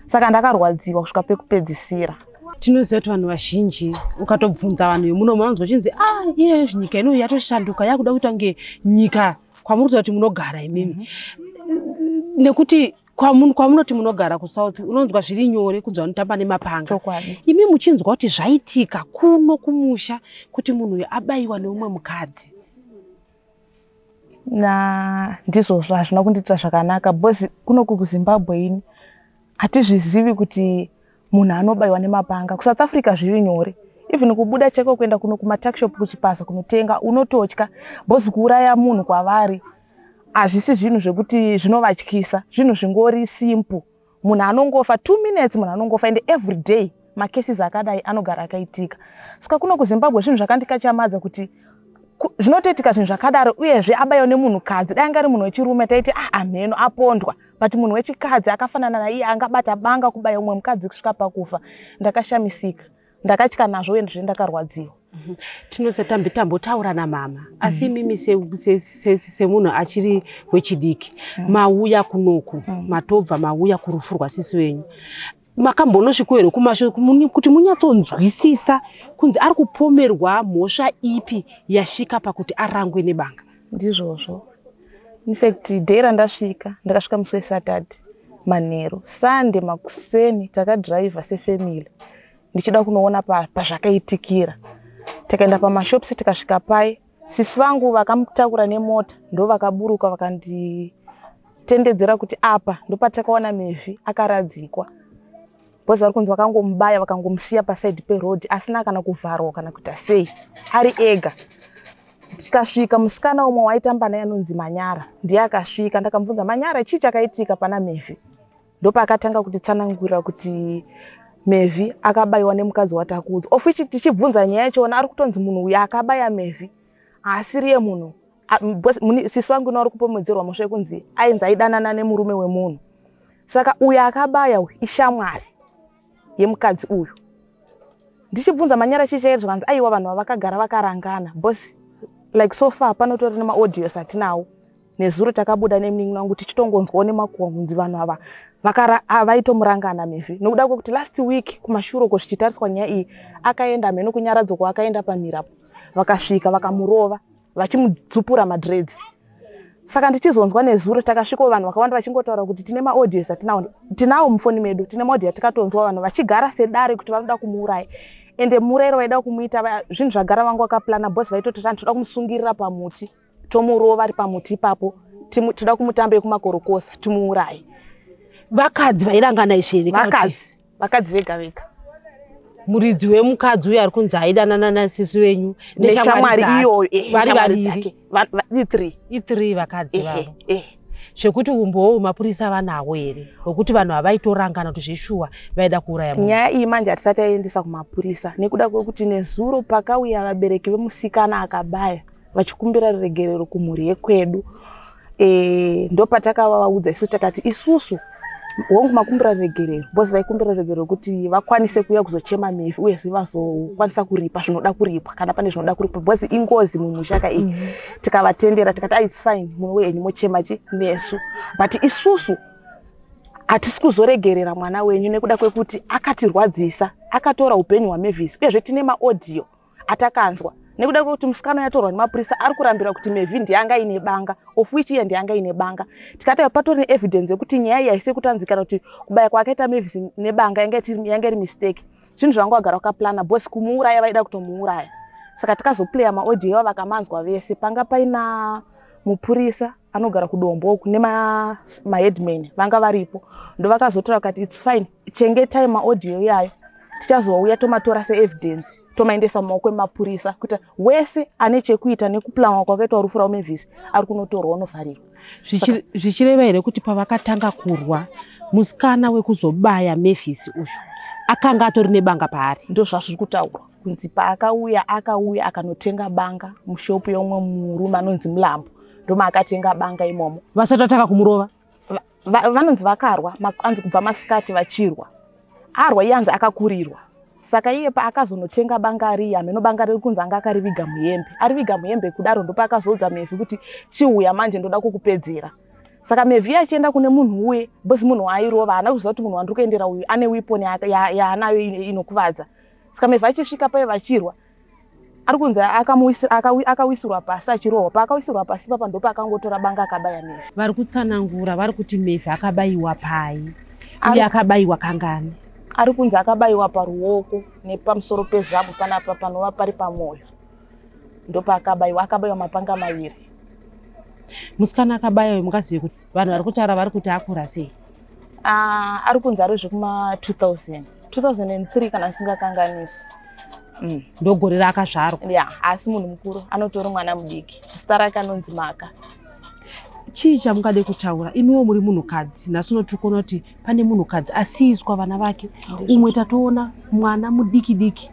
Saka ndakarwadziwa kusvika pekupedzisira. Tinoziva kuti vanhu vazhinji ukatobvunza vanhu vemuno vanonzwa chinzi iye nyika ino yatoshanduka yakuda kuita kunge nyika kwamuri kuti munogara imimi. Nekuti kwamunoti munogara kuSouth unonzwa zviri nyore kunzwa vanotamba nemapanga. Imi muchinzwa kuti zvaitika kuno kumusha kuti munhu uyu abayiwa neumwe mukadzi. Ndizvozvo hazvina kundiitira zvakanaka bozi kuno kuZimbabwe ini hatizvizivi kuti munhu anobayiwa nemapanga. KuSouth Africa zviri nyore. Even kubuda cheko kuenda kuno kumatakshop kuchipasa kunotenga unototya bozi kuuraya munhu kwavari hazvisi zvinhu zvekuti zvinovatyisa, zvinhu zvingori simple. Munhu anongofa 2 minutes, munhu anongofa ende every day makesis akadai anogara akaitika. Saka kuno kuZimbabwe zvinhu zvakandikachamadza kuti zvinotoitika zvinhu zvakadaro uyezve abayiwa nemunhukadzi. Dai anga ari munhu wechirume taiti amheno apondwa, but munhu wechikadzi akafanana naiye angabata banga kubayiwa umwe mukadzi kusvika pakufa. Ndakashamisika, ndakatya nazvo uye ndakarwadziwa. Tambotaura namama asi mimi semunhu achiri wechidiki mauya kunoku matobva mauya kurufu rwasisi wenyu makambonosvika here kumashure kuti munyatsonzwisisa kunzi ari kupomerwa mhosva ipi yasvika pakuti arangwe nebanga? Ndizvozvo. In fact day randasvika ndakasvika musi weSaturday manheru, Sunday makuseni takadhiraivha sefamily ndichida kunoona pazvakaitikira. Takaenda pamashops tikasvika pai, sisi vangu vakamutakura nemota ndo vakaburuka vakanditendedzera kuti apa ndopatakaona Mevhi akaradzikwa. Bozi vari kunzi vakangomubaya vakangomusiya paside peroad asina kana kuvharwa kana kuita sei, ari ega. Tikasvika musikana umwe waitamba naye anonzi Manyara ndiye akasvika. Ndakamubvunza Manyara chii chakaitika pana Mevhi? Ndopakatanga kutitsanangurira kuti Mevhi akabayiwa nemukadzi watakudzwa. Of which tichibvunza nyaya yachona ari kutonzi munhu uyu akabaya Mevhi asiriye munhu. Sisi wangu ino ari kupomedzerwa mhosva yekunzi ainzi aidanana nemurume wemunhu. Saka uyu akabaya uyu ishamwari yemukadzi uyu. Ndichibvunza Manyara chichaizvo kanzi aiwa vanhu vakagara vakarangana. Bosi like so far panotori nemaaudios atinawo. Nezuro takabuda nemunin'ina wangu tichitongonzwawo nemakuhwa kunzi vanhu ava avaitomurangana Mevhi. Nokuda kwekuti last week kumashure uko zvichitariswa nyaya iyi akaenda mheno kunyaradzwa kwaakaenda pamirapo. Vakasvika vakamurova vachimudzupura madreads. Saka ndichizonzwa nezuro takasvikawo vanhu vakawanda vachingotaura kuti tine maaudios tinawo mufoni medu, tine maaudio tikatonzwa vanhu vachigara sedare kuti vanoda kumuuraya. Ende murero vaida kumuita zvinhu zvagara vangu vakaplana. Bosi vaitoti toda kumusungirira pamuti tomurova ari pamuti ipapo toda kumutambe kumakorokosa timuuraye. Vakadzi vairangana isheri vakadzi vega vega. Muridzi wemukadzi uyu ari kunzi aidanana nasisi wenyu neshamwari iyoyo vari vaviri i3 vakadzi vavo. Zvekuti umbowo mapurisa vanawo here wekuti vanhu havaitorangana kuti zveshuwa vaida kuuraya munhu? Nyaya iyi manje hatisati taendesa kumapurisa nekuda kwekuti nezuro pakauya vabereki vemusikana akabaya vachikumbira ruregerero kumhuri yekwedu. Ndopatakavaudza isu takati isusu hongu makumbira ruregerero. Bozi vaikumbira ruregerero kuti vakwanise kuuya kuzochema Mevhi uye vazokwanisa kuripa zvinoda kuripwa kana pane zvinoda kuripwa. Bozi ingozi mumushaka iyi. Tikavatendera tikati it's fine munhu wenyu mochema nesu, but isusu hatisi kuzoregerera mwana wenyu nekuda kwekuti akatirwadzisa, akatora upenyu hwaMevhi uyezve tine maaudio atakanzwa nekuda kwekuti musikana yatorwa nemapurisa ari kurambira kuti Mevhi ndiyanga ine banga, of which iye ndiyanga ine banga. Tikati patori evidence yekuti nyaya iyi haisi kutanzikana kuti kubaya kwakaita Mevhi nebanga yanga iri mistake. Zvinhu zvanga wagara wakaplana bosi kumuuraya vaida kutomuuraya. Saka tikazoplaya maaudio yavo vakamanzwa vese. Panga paina mupurisa anogara kudombo kune maheadman vanga varipo. Ndo vakazotora kuti it's fine, chengetai maaudio yayo. Tichazouya tomatora seevidence, tomaendesa mumaoko emapurisa kuti wese ane chekuita nekuplanwa kwakaitwa Rufura Mevhi ari kunotorwa unovharirwa. Zvichireva here kuti pavakatanga kurwa musikana wekuzobaya Mevhi uyu akanga atori nebanga paari. Ndo zvazviri kutaurwa kunzi paakauya akanotenga banga mushopu yomwe murume anonzi Mulambo, ndoma akatenga banga imomo. Vasati vatanga kumurova vanonzi vakarwa, anzi kubva masikati vachirwa. Arwa iyanzi akakurirwa. Saka iye paakazonotenga banga riya, ameno banga riri kunzi anga akariviga muyembe. Ariviga muyembe kudaro ndo paakazoudza Mevhi kuti chiuya manje ndoda kukupedzera. Saka Mevhi achienda kune munhu uye, bosi munhu airova, ana kuziva kuti munhu wandiri kuendera uyu ane weapon yaanayo inokuvadza. Saka Mevhi achisvika paye vachirwa, ari kunzi akawisirwa pasi achirohwa. Paakawisirwa pasi papa ndo paakangotora banga akabaya Mevhi. Vari kutsanangura vari kuti Mevhi akabayiwa pai uye akabayiwa kangani. Ari kunzi akabayiwa paruoko nepamusoro pezamu panapa panova pari pamwoyo. Ndo paakabayiwa, akabayiwa mapanga maviri. Musikana akabayiwa mukazive kuti vanhu vari kutaura vari kuti akura sei? Ari kunzi ari zvekuma 2003 kana singakanganisi. Ndogore raakazvarwa. Asi munhu mukuru anotori mwana mudiki. Zita rake anonzi Maka. Chii chamungade kutaura? Imiwo muri munhukadzi, nhasi unotikona kuti pane munhukadzi asiyiswa vana vake. Umwe tatoona mwana mudiki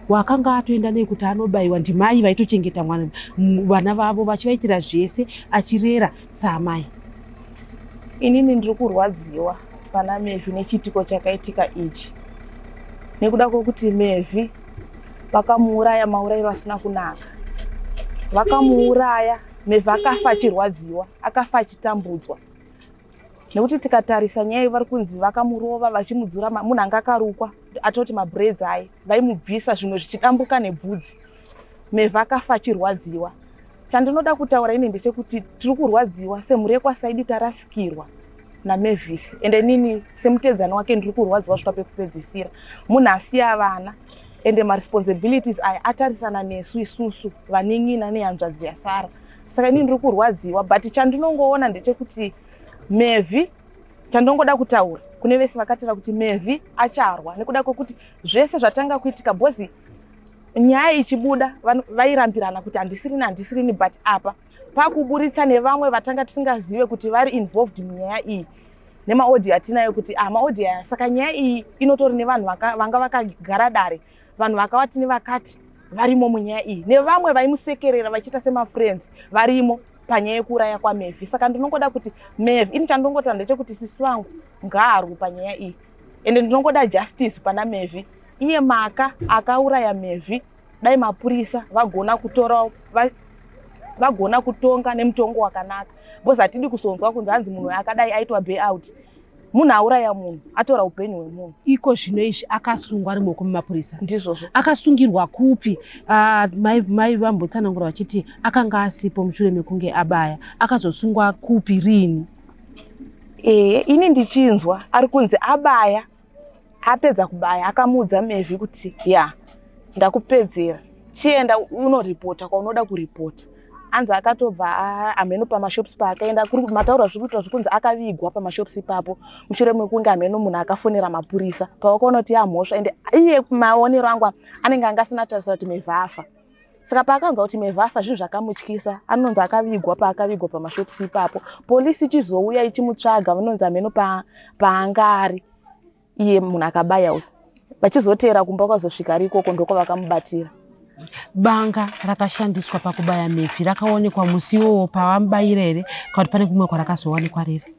wakanga atoenda nei kuti anobayiwa ndimai vaitochengeta vana vavo vachivaitira zvese achirera saamai. Inini ndiri kurwadziwa pana Mevhi nechitiko chakaitika ichi. Nekuda kwokuti Mevhi vakamuuraya maurayiro asina kunaka. Vakamuuraya, Mevhi akafa achirwadziwa, akafa achitambudzwa. Nekuti tikatarisa nyaya vari kunzi vakamurova vachimudzura munhu anga akarukwa atoti mabraids aye vaimubvisa zvimwe zvichidambuka nebvudzi. Mevhi akafa achirwadziwa. Chandinoda kutaura ini ndechekuti tiri kurwadziwa semhuri yekwaSaidi tarasikirwa naMevhi, ende nini semutedzani wake ndiri kurwadziwa kusvika pekupedzisira. Munhu asiya vana ende maresponsibilities aya atarisana nesu isusu vanin'ina nehanzvadzi yasara. Saka inini ndiri kurwadziwa, but chandinongoona ndechekuti Mevhi, chandongoda kutaura kune vese vakatira kuti Mevhi acharwa nekuda kwekuti zvese zvatanga kuitika bozi nyaya ichibuda vairambirana kuti handisirini but apa pakuburitsa nevamwe vatanga tisingazive kuti vari involved munyaya iyi nemaaudio atinayo kuti maaudio aya. Saka nyaya iyi inotori nevanhu vanga vakagara dare, vanhu vakavati nevakati varimo munyaya iyi, nevamwe vaimusekerera vachiita semafriends varimo panyaya yekuuraya kwaMevhi. Saka ndinongoda kuti Mevhi, ini chandinongota ndechekuti sisi vangu ngaarwe panyaya iyi, ende ndinongoda justice pana Mevhi. Iye Maka akauraya Mevhi, dai mapurisa vagona kutonga nemutongo wakanaka. Bozi hatidi kusonzwa kunzi hanzi munhu akadai aitwa bailout. Munhu auraya munhu atora upenyu hwemunhu. Iko zvino izvi akasungwa ari mumaoko memapurisa. Ndizvozvo. Akasungirwa kupi? Mai vambotsanangura vachiti akanga asipo mushure mekunge abaya. Akazosungwa kupi rini? Ini ndichinzwa ari kunzi abaya, apedza kubaya akamuudza Mevhi kuti ndakupedzera, chienda unoripota kwaunoda kuripota. Anzi akatobva ameno pamashops paakaenda kuri mataura zvikuitwa zvikunzi akavigwa pamashops ipapo mushure mekunge ameno munhu akafonera mapurisa pavakaona kuti yamhosva, ende iye maonero angu anenge anga asina tarisa kuti Mevhi afa. Saka paakanzwa kuti Mevhi afa zvinhu zvakamutyisa, anonzi akavigwa paakavigwa pamashops ipapo. Polisi ichizouya ichimutsvaga vanonzi ameno paanga ari iye munhu akabaya uyu, vachizotera kumba kwazosvika rikoko ndoko vakamubatira. Banga rakashandiswa pakubaya Mevhi rakaonekwa musi iwowo pavamubayira here kana kuti pane kumwe kwarakazowanikwa riri?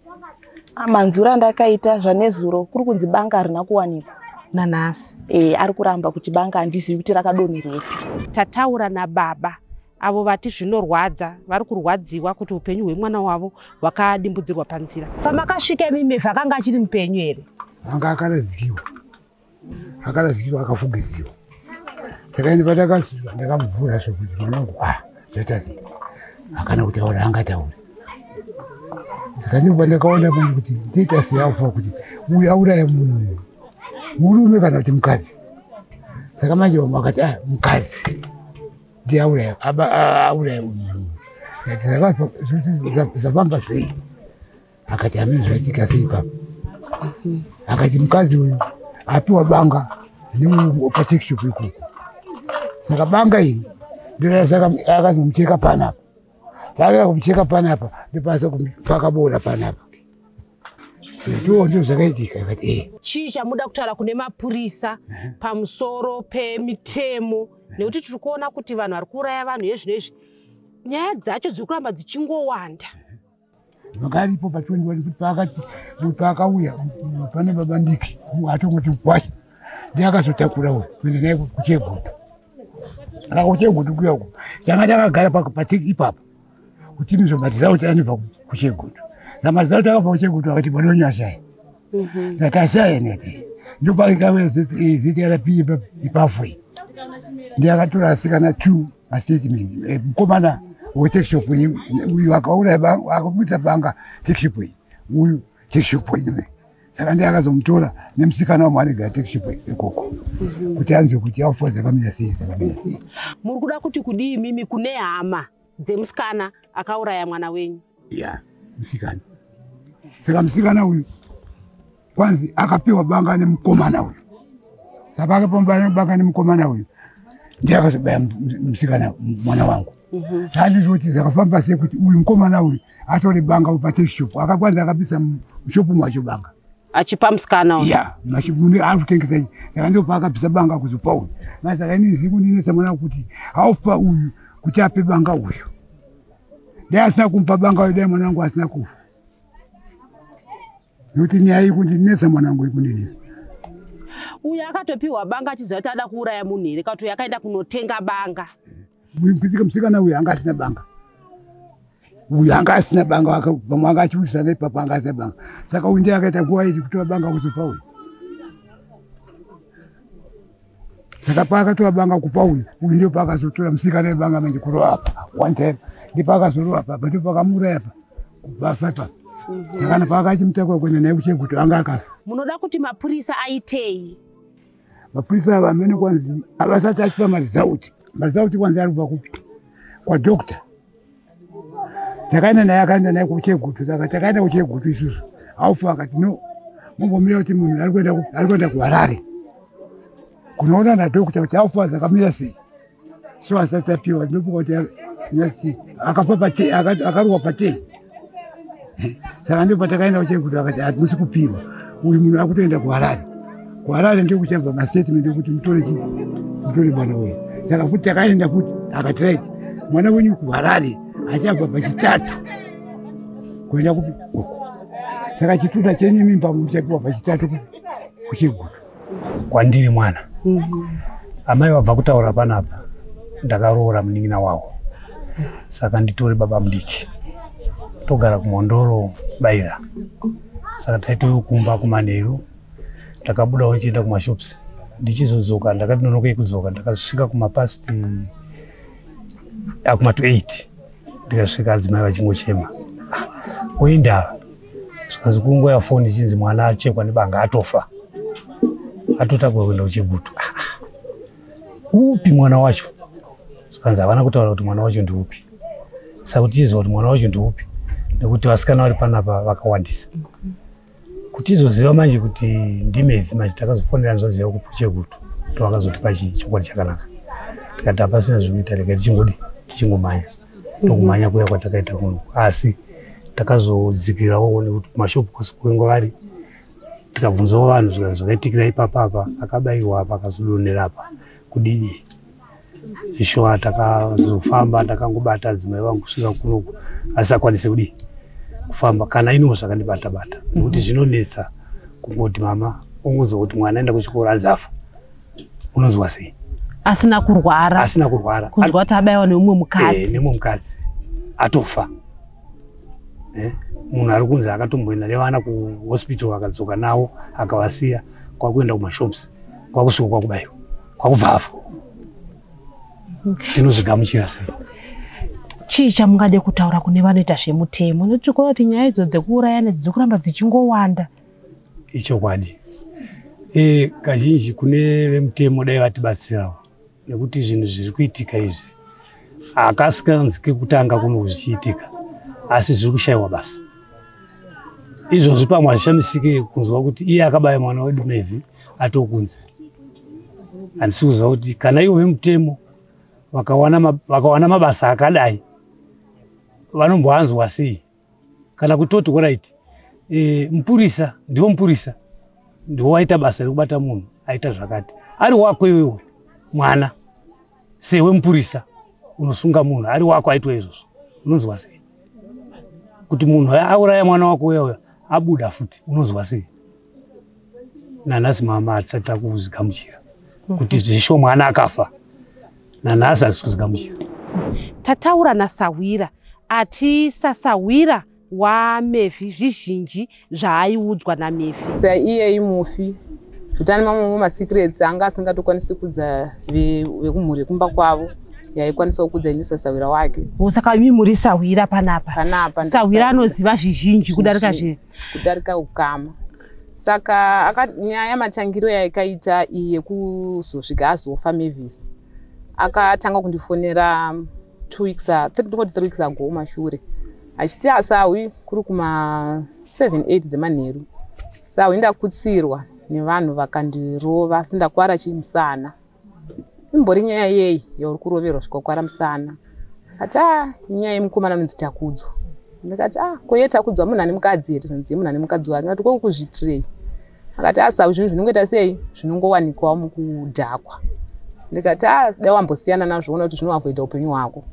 Manzuro andakaita zvanezuro kuri kunzi banga harina kuwanikwa nanhasi. Ari kuramba kuti banga handizivi kuti rakadonherera. Tataura nababa avo vati zvinorwadza, vari kurwadziwa kuti upenyu hwemwana wavo hwakadimbudzirwa panzira. Pamakasvika Mevhi akanga achiri mupenyu here? Anga akaradzikiwa akafugidziwa. Takaenda patakasvika ndakamubvunza zvokuti mwanangu zvoita sei akana kutaura angatauri. Ndakanyumva ndakaona manje kuti ndoita sei afa kuti uyu auraya munhu murume kana kuti mukadzi. Saka manje vamwe vakati mukadzi ndiye auraya munhu. Zvafamba sei? Akati hamene zvaitika sei ipapo. Akati mukadzi uyu apiwa banga nepatekishopu ikoko. Saka banga iri ndio saka akazomucheka panapa. Paka kumucheka panapa ndipasa pakabola panapa. Ndio zvakaitika. Akati chii chamuda kutaura kune mapurisa pamusoro pemitemo nekuti tiri kuona kuti vanhu vari kuuraya vanhu yezvinezvi nyaya dzacho dziri kuramba dzichingowanda. Vakaripo pa21 kuti pakati pakauya pane babandiki atongoti kwashi ndiye akazotakura uyu kuenda naye kuchegutu. Saka kuchegutu kuyako changa takagara patiki ipapo kuti nizobatiza kuti anibva kuchegutu. Zamatiza kuti akabva kuchegutu akati vanonyashaya. Ndakashaya neke ndopakikawe zita rapiye ipafwe. Ndiye akatora asikana 2 statement mukomana wetekshop uyu akauraya akamuita banga tekshop uyu tekshop iwe. Saka ndiye akazomutora nemusikana wamwe anogara tekshop ikoko kuti anzwe kuti afa dzakamira sei. Muri kuda kuti kudii mimi kune hama dzemusikana akauraya mwana wenyu? Musikana. Saka musikana uyu kwanzi akapiwa banga nemukomana uyu. Saka akapambana banga nemukomana uyu ndiye akazobaya musikana mwana wangu. Handizvo kuti zvakafamba sei kuti uyu mukomana uyu atore banga patekshop akakwanza akapisa mushopu mwacho banga achipa musikana uyu. Mashipuni ari kutengesa. Saka ndipo paakapisa banga kuzopa uyu. Saka ini zikunenesa mwana kuti haupa uyu kuti ape banga uyu. Dai asina kumupa banga uyu dai mwanangu asina kufa. Nokuti nyaya iyi kundinesa mwanangu ikundinesa. Uyu akatopiwa banga achiziva kuti ada kuuraya munhu here kana kuti akaenda kunotenga banga? Musikana uyu anga asina banga. Uyu anga asina banga pamwe anga achiudzana ipapo anga asina banga. Saka uyu ndiye akaita nguva iyi kutora banga kuzopa uyu. Saka paakatora banga kupa uyu ndiyo paakazotora musikana webanga manje kurova apa one time ndipo akazorova apa ndipo pakamuuraya apa kubafa ipapo. Saka paakachimutakura kuenda naye kuchegutu anga akafa. Munoda kuti mapurisa aitei? Mapurisa ava amene kwanzi avasati achipa marizauti. Marizauti kwanzi ari kubva kupi? Kwadhokota. Takaenda naye akaenda naye kuchegutu. Saka takaenda kuchegutu isusu aufa akati no mumbomira kuti munhu ari kuenda kuHarare kunoona nadhokota kuti aufa zvakamira sei. So asati apiwa ndinopuka kuti akafa akaruwa pa10. Saka ndipo patakaenda kuchegutu akati hatimusi kupiwa uyu munhu ari kutoenda kuHarare. kuHarare ndio kuchabva mastatement ekuti mutore bwana uyu. Saka futi takaenda futi akati right mwana wenyu kuHarare achabva pachitatu kuenda kupi uko. Saka chituta chenyu mimba muchapiwa pachitatu kuchegutu. Kwandiri mwana amai wabva kutaura panapa ndakaroora munin'ina wawo. Saka nditori baba mudiki togara kumondoro baira. Saka taiti kumba kumanheru takabudawo nichienda kumashops. Ndichizodzoka ndakati nonokei kudzoka ndakasvika kumapasti kuma28 ndikasvika adzimai vachingochema kuinda zvikanzi kungoya foni chinzi mwana achekwa nebanga atofa atotakura kuenda kuchegutu. Upi mwana wacho? Zvikanzi havana kutaura kuti mwana wacho ndiupi. Saka kuti tiziva kuti mwana wacho ndiupi nekuti vasikana vari panapa vakawandisa. Kuti izoziva manje kuti ndimevi manje takazofonera nzvaziva kuchegutu ndovakazotipa chokwadi chakanaka. Tikati hapasina zvekuita rega tichingomhanya ndokumhanya kuya kwatakaita kuno. Asi takazodzikirawo nekuti mashopu kwasikuengo vari tikabvunzawo vanhu zvakaitikira ipapapa akabayiwa apa akazodonera apa kudii zvishowa. Takazofamba takangobata adzimai vangu kusvika kunoku asi akwanise kudii kufamba kana iniwo zvakandibata-bata nekuti zvinonetsa kungoti mama ungozwa kuti mwana aenda kuchikoro anzafa unonzwa sei? Asina kurwara kunzwa kuti abayiwa neumwe mukadzi. Neumwe mukadzi atofa. Munhu ari kunzi akatomboenda nevana kuhospital akadzoka nawo akavasiya kwakuenda kumashops kwakusvika kwakubayiwa kwakubva afa. tinozvigamuchira sei? Chii chamungade kutaura kune vanoita zvemutemo? Notikona kuti nyaya idzo dzekuurayana dziri kuramba dzichingowanda. Ichokwadi. Kazhinji kune vemutemo dai vatibatsirawo nekuti zvinhu zviri kuitika izvi akasikanziki kutanga kuno zvichiitika asi zviri kushayiwa basa. Izvozvi pamwe hazvishamisike kunzwa kuti iye akabaya mwana wedu mevhi atokunze. Handisi kuziva kuti kana ivo vemutemo vakawana mabasa akadai vanomboanzwa sei, kana kutoti oraiti mupurisa ndiwo waita basa rekubata munhu aita zvakati. Ari wako iwewe mwana sewe mupurisa unosunga munhu ari wako aitwa izvozvo, unonzwa sei? Kuti munhu auraya mwana wako uya abuda futi, unonzwa sei? Nanhasi mama hatisati takuzvigamuchira kuti zvisho mwana akafa, nanhasi hatisi kuzvigamuchira. Tataura naSawira atisasawira wamevhi zvizhinji zvaaiudzwa namevhi. Iye imufi zvitani mamwe masecrets anga asingatokwanisi kudza vekumhuri kumba kwavo yaikwanisa kudza inisasawira wake. Saka mimuri Sawira panapa. Sawira anoziva zvizhinji kudarika ukama. Saka nyaya matangiro yaikaita iye kuzosvika azofa Mavis akatanga kundifonera 3 weeks ago mashure achiti asawi kuri kuma 7-8 dzemanheru. Sawi ndakutsirwa nevanhu vakandirova sindakwara chimusana. Imbori nyaya yei yauri kuroverwa zvikakwara musana? Ati nyaya yemukomana anonzi Takudzwa. Ndikati koye Takudzwa munhu ane mukadzi here? Ndinonzi munhu ane mukadzi wake. Ndikati kokuzvitirei? Akati Sawi zvinhu zvinongoita sei? Zvinongowanikwawo mukudhakwa. Ndikati dai wambosiyana nazvo ona kuti zvinoavhoidha upenyu hwako.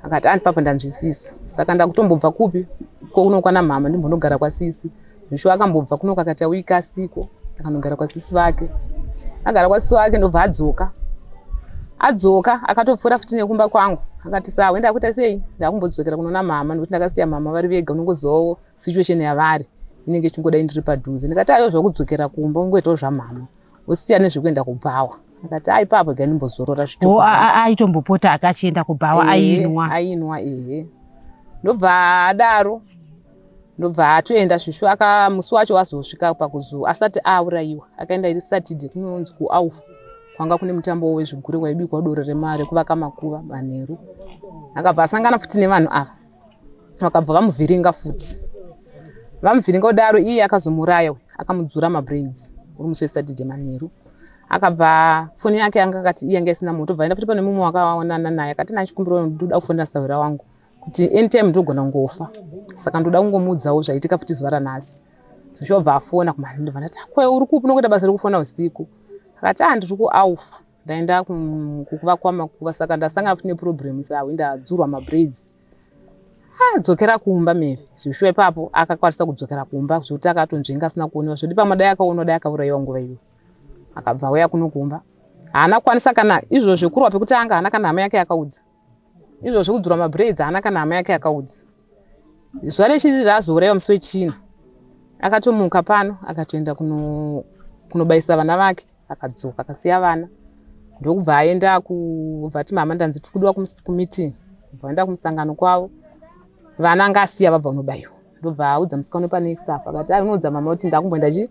Akati andipapa ndanzwisisa. Saka ndakutombobva kupi kounokwana mama ndimbonogara kwasisi. Zvisho akambobva kuno kakati wiki asiko akanogara kwasisi vake. Agara kwasisi wake ndobva adzoka akatopfuura futi nekumba kwangu. Akati Sawa ndakuita sei? Ndakumbodzokera kunona mama nokuti ndakasiya mama vari vega unongozivawo situation yavari inenge ichingoda ndiri padhuze. Ndikati aiwa zvakudzokera kumba ungoitawo zvamama usiya nezvekuenda kubhawa. Akati ipapo ga ndimbozorora zvitoko. Aitombopota akachienda kubhawa ainwa ndobva adaro ndobva atoenda zvisho musi wacho wazosvika pakuzuva asati aurayiwa akaenda iri Saturday kunonzi kuAufu kwanga kune mutambo wezvigure waibikwa doro remari kuvaka makuva manheru. Akabva asangana futi nevanhu ava vakabva vamuvhiringa futi vamuvhiringa kudaro iye akazomuraya akamudzura mabraids uri musi weSaturday manheru. Akabva foni yake yanga akati iye anga isina moto bva aenda futi pane mumwe wakaonana naye akati nachikumbira ndoda kufonera Sawira wangu kuti anytime ndogona kungofa saka ndoda kungomuudzawo zvaitika futi zuva ranhasi. Zvichobva afona kumani ndobva ndati kwe uri kupi unokuita basa rekufona usiku? Akati ndiri kuAufa ndaenda kuvakwa makuva saka ndasangana futi neproblem Sawi ndadzurwa mabraids. Dzokera kumba mevhi zvisho ipapo akakwanisa kudzokera kumba zvokuti akatonzvenga asina kuonewa zvodi pamwe dai akaonwa dai akaurayiwa nguva iyo. Akabva auya kuno kumba haana kwanisa kana izvo zvekurwa pekutanga haana kana hama yake yakaudza, izvo zvekudzurwa mabraids haana kana hama yake yakaudza. Zuva rechiri razourayiwa musi wechina akatomuka pano akatoenda kunobayisa vana vake akadzoka akasiya vana ndokubva aenda kubvati mama ndanzi tiri kudiwa kumeeting bva aenda kumusangano kwavo vana anga asiya vabva kunobayiwa ndobva audza musikana panext up akati unoudza mama kuti ndakumboenda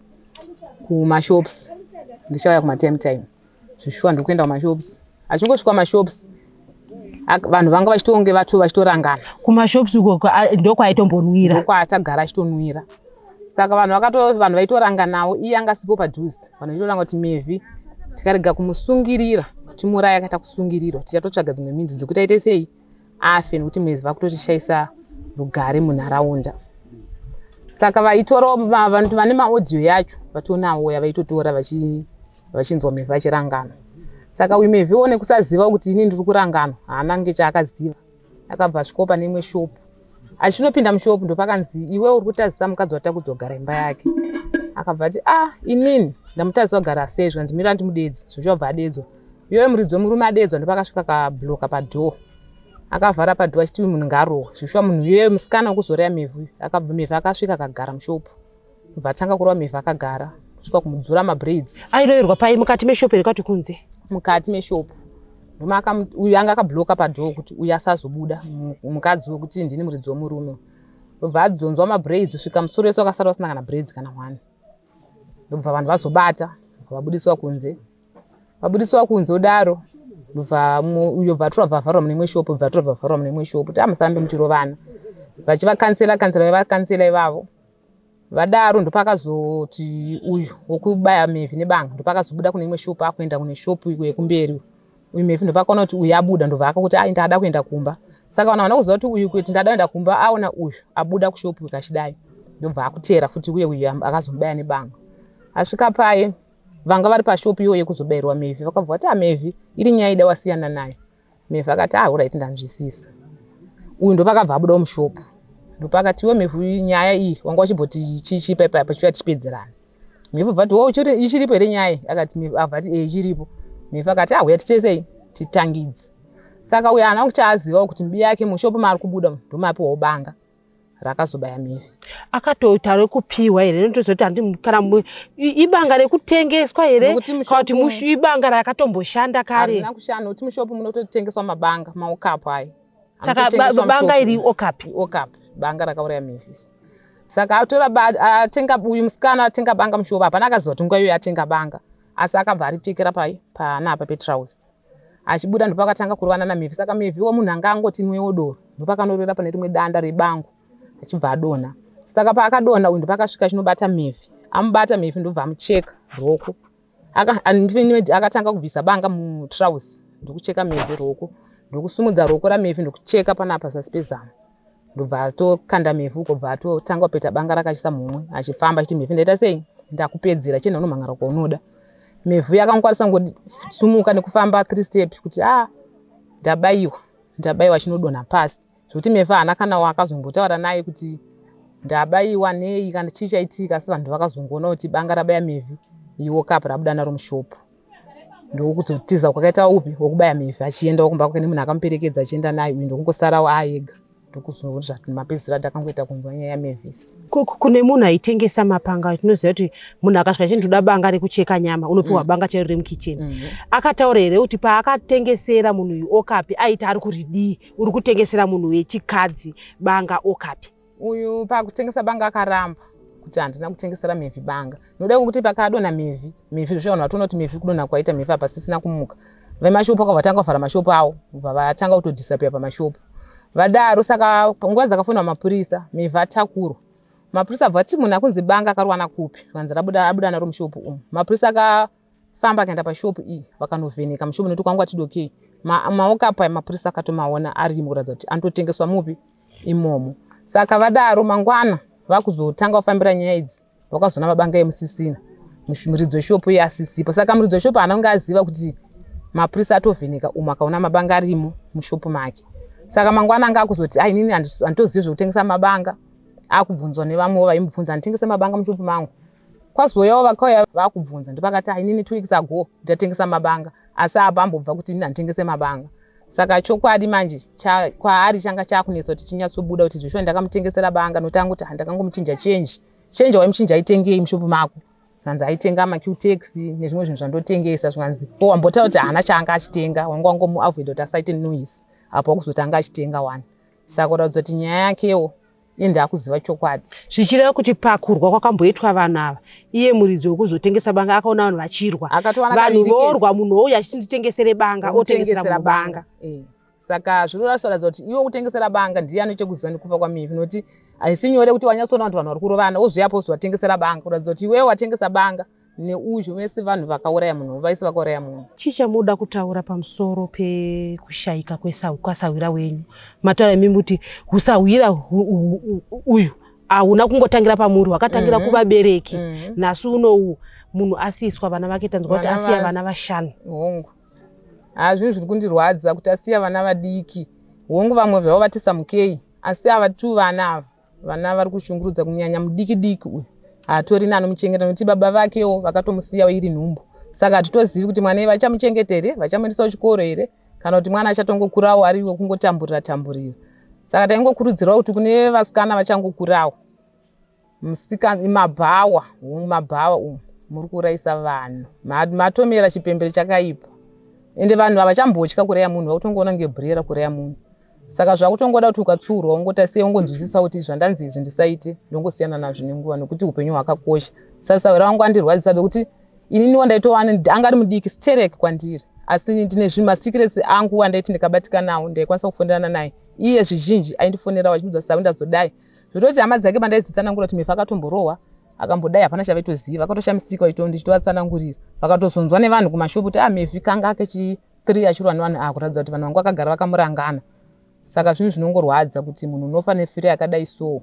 kumashops ndichauya kumatime zvishuwa ndiri kuenda kumashops. Achingosvika kumashops vanhu vanga vachitonge vachitorangana kumashops ukoko ndokwaaitombonwira ndokwaatagara achitonwira. Saka vanhu vaitoranganawo iye anga asipo padhuze vanhu vaitoranga kuti mevhi tikarega kumusungirira timuraya akaita kusungirirwa tichatotsvaga dzimwe minzi dzekuti aite sei afe nekuti mezi vakutotishayisa rugare munharaunda. Saka vaitorawo vanhu vane maaudio yacho vatonawo yavaitotora vachinzwa mevhi vachirangana. Saka uyu mevhi one kusaziva kuti ini ndiri kurangana haana ngechaakaziva. Akabva asvikawo pane imwe shopu achinopinda mushopu ndopakanzi iwe uri kutadzisa mukadzi watakudzwa kugara imba yake. Akabva ati inini ndamutadzisa kugara sei zvandimirira ndimudedzi zvichobva adedzwa. Iyoyo muridzi wemurume adedzwa ndopakasvika kabhuloka padhoo akavhara padhoo achiti uyu munhu ngaarohwe. Zvishuwa munhu iyoyo musikana wekuzoraya mevhi akabva mevhi akasvika akagara mushopu kubva atanga kurova mevhi akagara kusvika kumudzura mabraids. Airoverwa pai mukati meshopu yakati kunze? Mukati meshopu uyu anga akabhuloka padhoo kuti uyu asazobuda mukadzi wekuti ndini muridzi wemurume. Ndobva adzonzwa mabraids kusvika musoro wese wakasara usina kana braids kana one. Ndobva vanhu vazobata vabudiswa kunze. Vabudiswa kunze udaro ndobva uyo bvatorwa bvavharwa mune imwe shopu bvatorwa bvavharwa mune imwe shopu kuti amusambe muchirovana. Vachivakansela vevakansela ivavo. Vadaro ndopakazoti uyu wokubaya mevhi nebanga ndopakazobuda kune imwe shopu akuenda kune shopu yekumberi. Uyu mevhi ndopakaona kuti uyu abuda ndobva akakuti ndada kuenda kumba. Saka vanhu vanokuziva kuti uyu kuti ndada kuenda kumba aona uyu abuda kushopu ikashidayo. Ndobva akutera futi uye akazomubaya nebanga. Asvika paye vanga vari pashopu iyoyo yekuzobayirwa mevhi vakabva vati mevhi iri nyaya ida wasiyana nayo. Mevhi akati alright ndanzwisisa. Uyu ndopakabva abuda mushopu. Ndopakati iwe mevhi nyaya iyi wanga uchibhoti chichipa pachiya tichipedzerana. Mevhi bvati ichiripo here nyaya? Akati mevhi abvati ichiripo. Mevhi akati uya titesei titangidze. Saka uyu haana kuti aziva kuti mbi yake mushopu maari kubuda ndomapiwawo banga rakazobaya mevhi. Akatoita rekupiwa here notozoti kana ibanga rekutengeswa here kana kuti ibanga rakatomboshanda kare? Harina kushanda kuti mushopu munototengeswa mabanga maokapu aya. Saka banga iri okapi? Okapi, banga rakauraya mevhi. Saka atenga uyu musikana atenga banga mushopu hapana akaziva kuti nguva iyoyo atenga banga. Asi akabva aripfekera panapa petrauzi. Achibuda ndopakatanga kurovana namevhi. Saka mevhi munhu anga angoti inwewo doro ndopakanorwera pane rimwe danda rebango achibva adonha. Saka paakadonha uyu ndopakasvika chinobata mevhi. Amubata mevhi ndobva amucheka roko. Akatanga kubvisa banga mutrauzi ndokucheka mevhi roko. Ndokusumudza roko ramevhi ndokucheka panapa pazasi pezamu. Ndobva atokanda mevhi uko bva atotanga kupeta banga rakachisa mumwe achifamba achiti mevhi ndaita sei? Ndakupedzera chenda unomhangara kwaunoda. Mevhi yakangokwanisa ngodisumuka nekufamba 3 steps kuti ndabayiwa chinodonha pasi. Zvokuti mevhi haana kana wakazombotaura naye kuti ndabayiwa nei kana chii chaitika. Asi vanhu vakazongoona kuti banga rabaya mevhi iwo kapu rabuda naro mushopu. Ndokuzotiza kwakaita upi wokubaya mevhi achienda kumba kwake nemunhu akamuperekedza achienda naye uyu ndokungosarawo aega. Ndokuzoti zvati mapedzisiro atakangoita kunzwa nyaya yamevhisi. Kune munhu aitengesa mapanga tinoziva kuti munhu akasvika chindoda banga rekucheka nyama unopiwa banga chairo remukicheni. Akataura here kuti paakatengesera munhu uyu okapi aiti ari kuridii uri kutengesera munhu wechikadzi banga okapi? Uyu pakutengesa banga akaramba kuti handina kutengesera mevhi banga. Noda kuti pakadonha mevhi zvoshona watoona kuti mevhi kudonha kwaita mevhi hapasisina kumuka. Vemashopu vakatanga kuvhara mashopu avo kubva vatanga kutodhisapiya pamashopu. Vadaro saka nguva dzakafonwa mapurisa mevhi atakurwa. Mapurisa abva ati munhu akunzi banga akarowana kupi vanzi abuda naro mushopu umu. Mapurisa akafamba akaenda pashopu iyi vakanovheneka mushopu nekuti kwanga atidokei maokapu aya mapurisa akatomaona arimo kuratidza kuti anototengeswa mupi imomo. Saka vadaro mangwana vakuzotanga kufambira nyaya idzi vakazoona mabanga emusisina muridzi weshopu iyi asisipo. Saka muridzi weshopu haana kunge aziva kuti mapurisa atovheneka umu akaona mabanga arimo mushopu make. Saka mangwana anga akuzoti inini handitozivi zvekutengesa mabanga. Akubvunzwa nevamwe vaimubvunza nditengese mabanga mushopu mangu. Kwazouyawo vakauya vakubvunza ndopakati inini 2 weeks ago ndatengesa mabanga asi apa ambobva kuti inini handitengese mabanga. Saka chokwadi manje kwaari changa chakunetsa kuti chinyatsobuda kuti zvishwa ndakamutengesera banga notanga kuti handakangomuchinja chenji waimuchinja aitengei mushopu mako. Zvanzi aitenga maQtex nezvimwe zvinhu zvandotengesa zvanzi wambotaura kuti haana chaanga achitenga wanga wangomuavoida kuti asaite noise apo wakuzotanga achitenga wani. Saka kuratidza kuti nyaya yakewo iye ndaakuziva chokwadi. Zvichireva kuti pakurwa kwakamboitwa vanhu ava iye muridzi wekuzotengesa banga akaona vanhu vachirwa vanhu vorwa munhu ouya achinditengesere banga otengesera banga. Saka zvinoratidzwa kuti iwe kutengesera banga ndiye anochekuziva nekufa kwamevhi noti haisi nyore kuti wanyatsoona kuti vanhu vari kurovana wozoyapo watengesera banga kuratidza kuti iwewe watengesa banga neuyu vese vanhu vakauraya munhu vaisi vakauraya munhu. Chichamuda kutaura pamusoro pekushayika kwasawira wenyu. Mataura mimi kuti kusawira uyu hauna kungotangira pamuri wakatangira kuvabereki. Nhasi unowu munhu asiswa vana vake tanzwa kuti asiya vana vashanu. Hongu zvinhu zviri kundirwadza kuti asiya vana vadiki. Hongu vamwe zvavo vatisamukei asi ava tu vana vari kushungurudza kunyanya mudiki diki uyu. Hatorina anomuchengeta nokuti baba vakewo vakatomusiyawo iri nhumbu. Saka hatitozivi kuti mwana vachamuchengeta here vachamuendesa kuchikoro here kana kuti mwana achatongokurawo ariwo kungotamburira tamburira. Saka taingokurudzirawo kuti kune vasikana vachangokurawo musikana mabhawa umu muri kuraisa vanhu matomera chipembere chakaipa. ende vanhu havachambotya kureya munhu vakutongoona ngebroiler kureya munhu. Saka zvakutongoda kuti ukatsurwa ungotasiya ungonzwisisa kuti zvandanzi izvi ndisaite ndongosiyana nazvo nenguva nokuti upenyu hwakakosha. Sasa rangu andirwadzisa bekuti inini wandaitowana angari mudiki stereki kwandiri asi ndine zvimasecrets angu wandaiti ndikabatika nawo ndaikwanisa kufonderana naye. Iye zvizhinji aindifonera wachibudza sawi ndazodai. Zvototi hama dzake pandaidzitsanangura kuti Mefa akatomborowa akambodai hapana chavaitoziva akatoshamisika ndichitovatsanangurira. Vakatozonzwa nevanhu kumashopu kuti Mefi kanga ake 3 achirwa nevanhu kuratidza kuti vanhu vangu vakagara vakamurangana. Saka zvinhu zvinongorwadza kuti munhu unofa nefire yakadai so.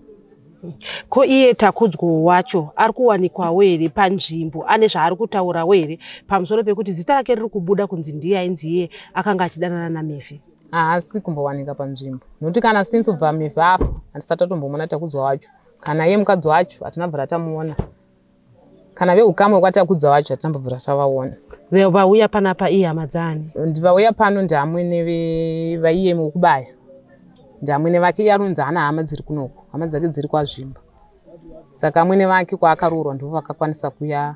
Ko iye takudzwo wacho ari kuwanikwawo here panzvimbo ane zvaari kutaurawo here pamusoro pekuti zita rake riri kubuda kunzi ndiye ainzi iye akanga achidanana naMefi? Haasi kumbowanika panzvimbo nokuti kana since ubva Mefi afa hatisati tatombomuona takudzwa wacho. Kana ye mukadzi wacho hatinabvira tamuona. Kana veukama kwatakudzwa wacho hatinambobvira tavaona. Vauya panapa iye hama dzani? Ndivauya pano ndihamwene vaiye mukubaya. Ndihamwene vake iye anonzi hana hama dziri kunoko, hama dzake dziri kwazvimba. Saka amwene vake kwaakaroorwa ndivo vakakwanisa kuya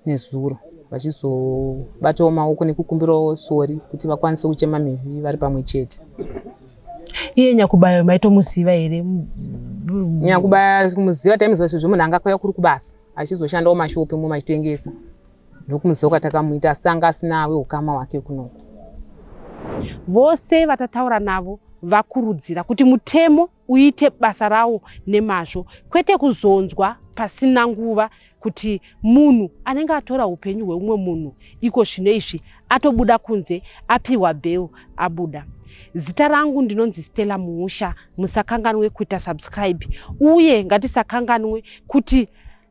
nezuro vachizobatawo maoko nekukumbirawo sori kuti vakwanise kuchema Mefi vari pamwe chete. Iye Nyakubayo maitomuziva here? Nyakubayo kumuziva taimuziva sezvo munhu anga akauya kuri kubasa achizoshandawo mashopu imo machitengesa. Ndokumuziva kwatakamuita asi anga asina weukama hwake kunoko. Vose vatataura navo vakurudzira kuti mutemo uite basa rawo nemazvo kwete kuzonzwa pasina nguva kuti munhu anenge atora upenyu hweumwe munhu iko zvino izvi atobuda kunze apiwa bail abuda. Zita rangu ndinonzi Stella Muhusha. Musakanganwe kuita subscribe uye ngatisakanganwe kuti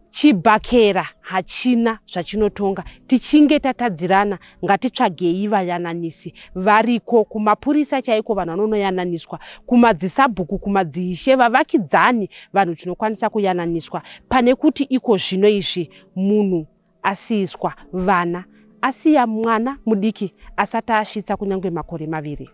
chibhakera hachina zvachinotonga. Tichinge tatadzirana ngatitsvagei vayananisi variko kumapurisa chaiko vanhu vanonoyananiswa, kumadzisabhuku, kumadzishe vavakidzani vanhu tinokwanisa kuyananiswa pane kuti iko zvino izvi munhu asiyiswa vana asiya mwana mudiki asati asvitsa kunyange makore 2.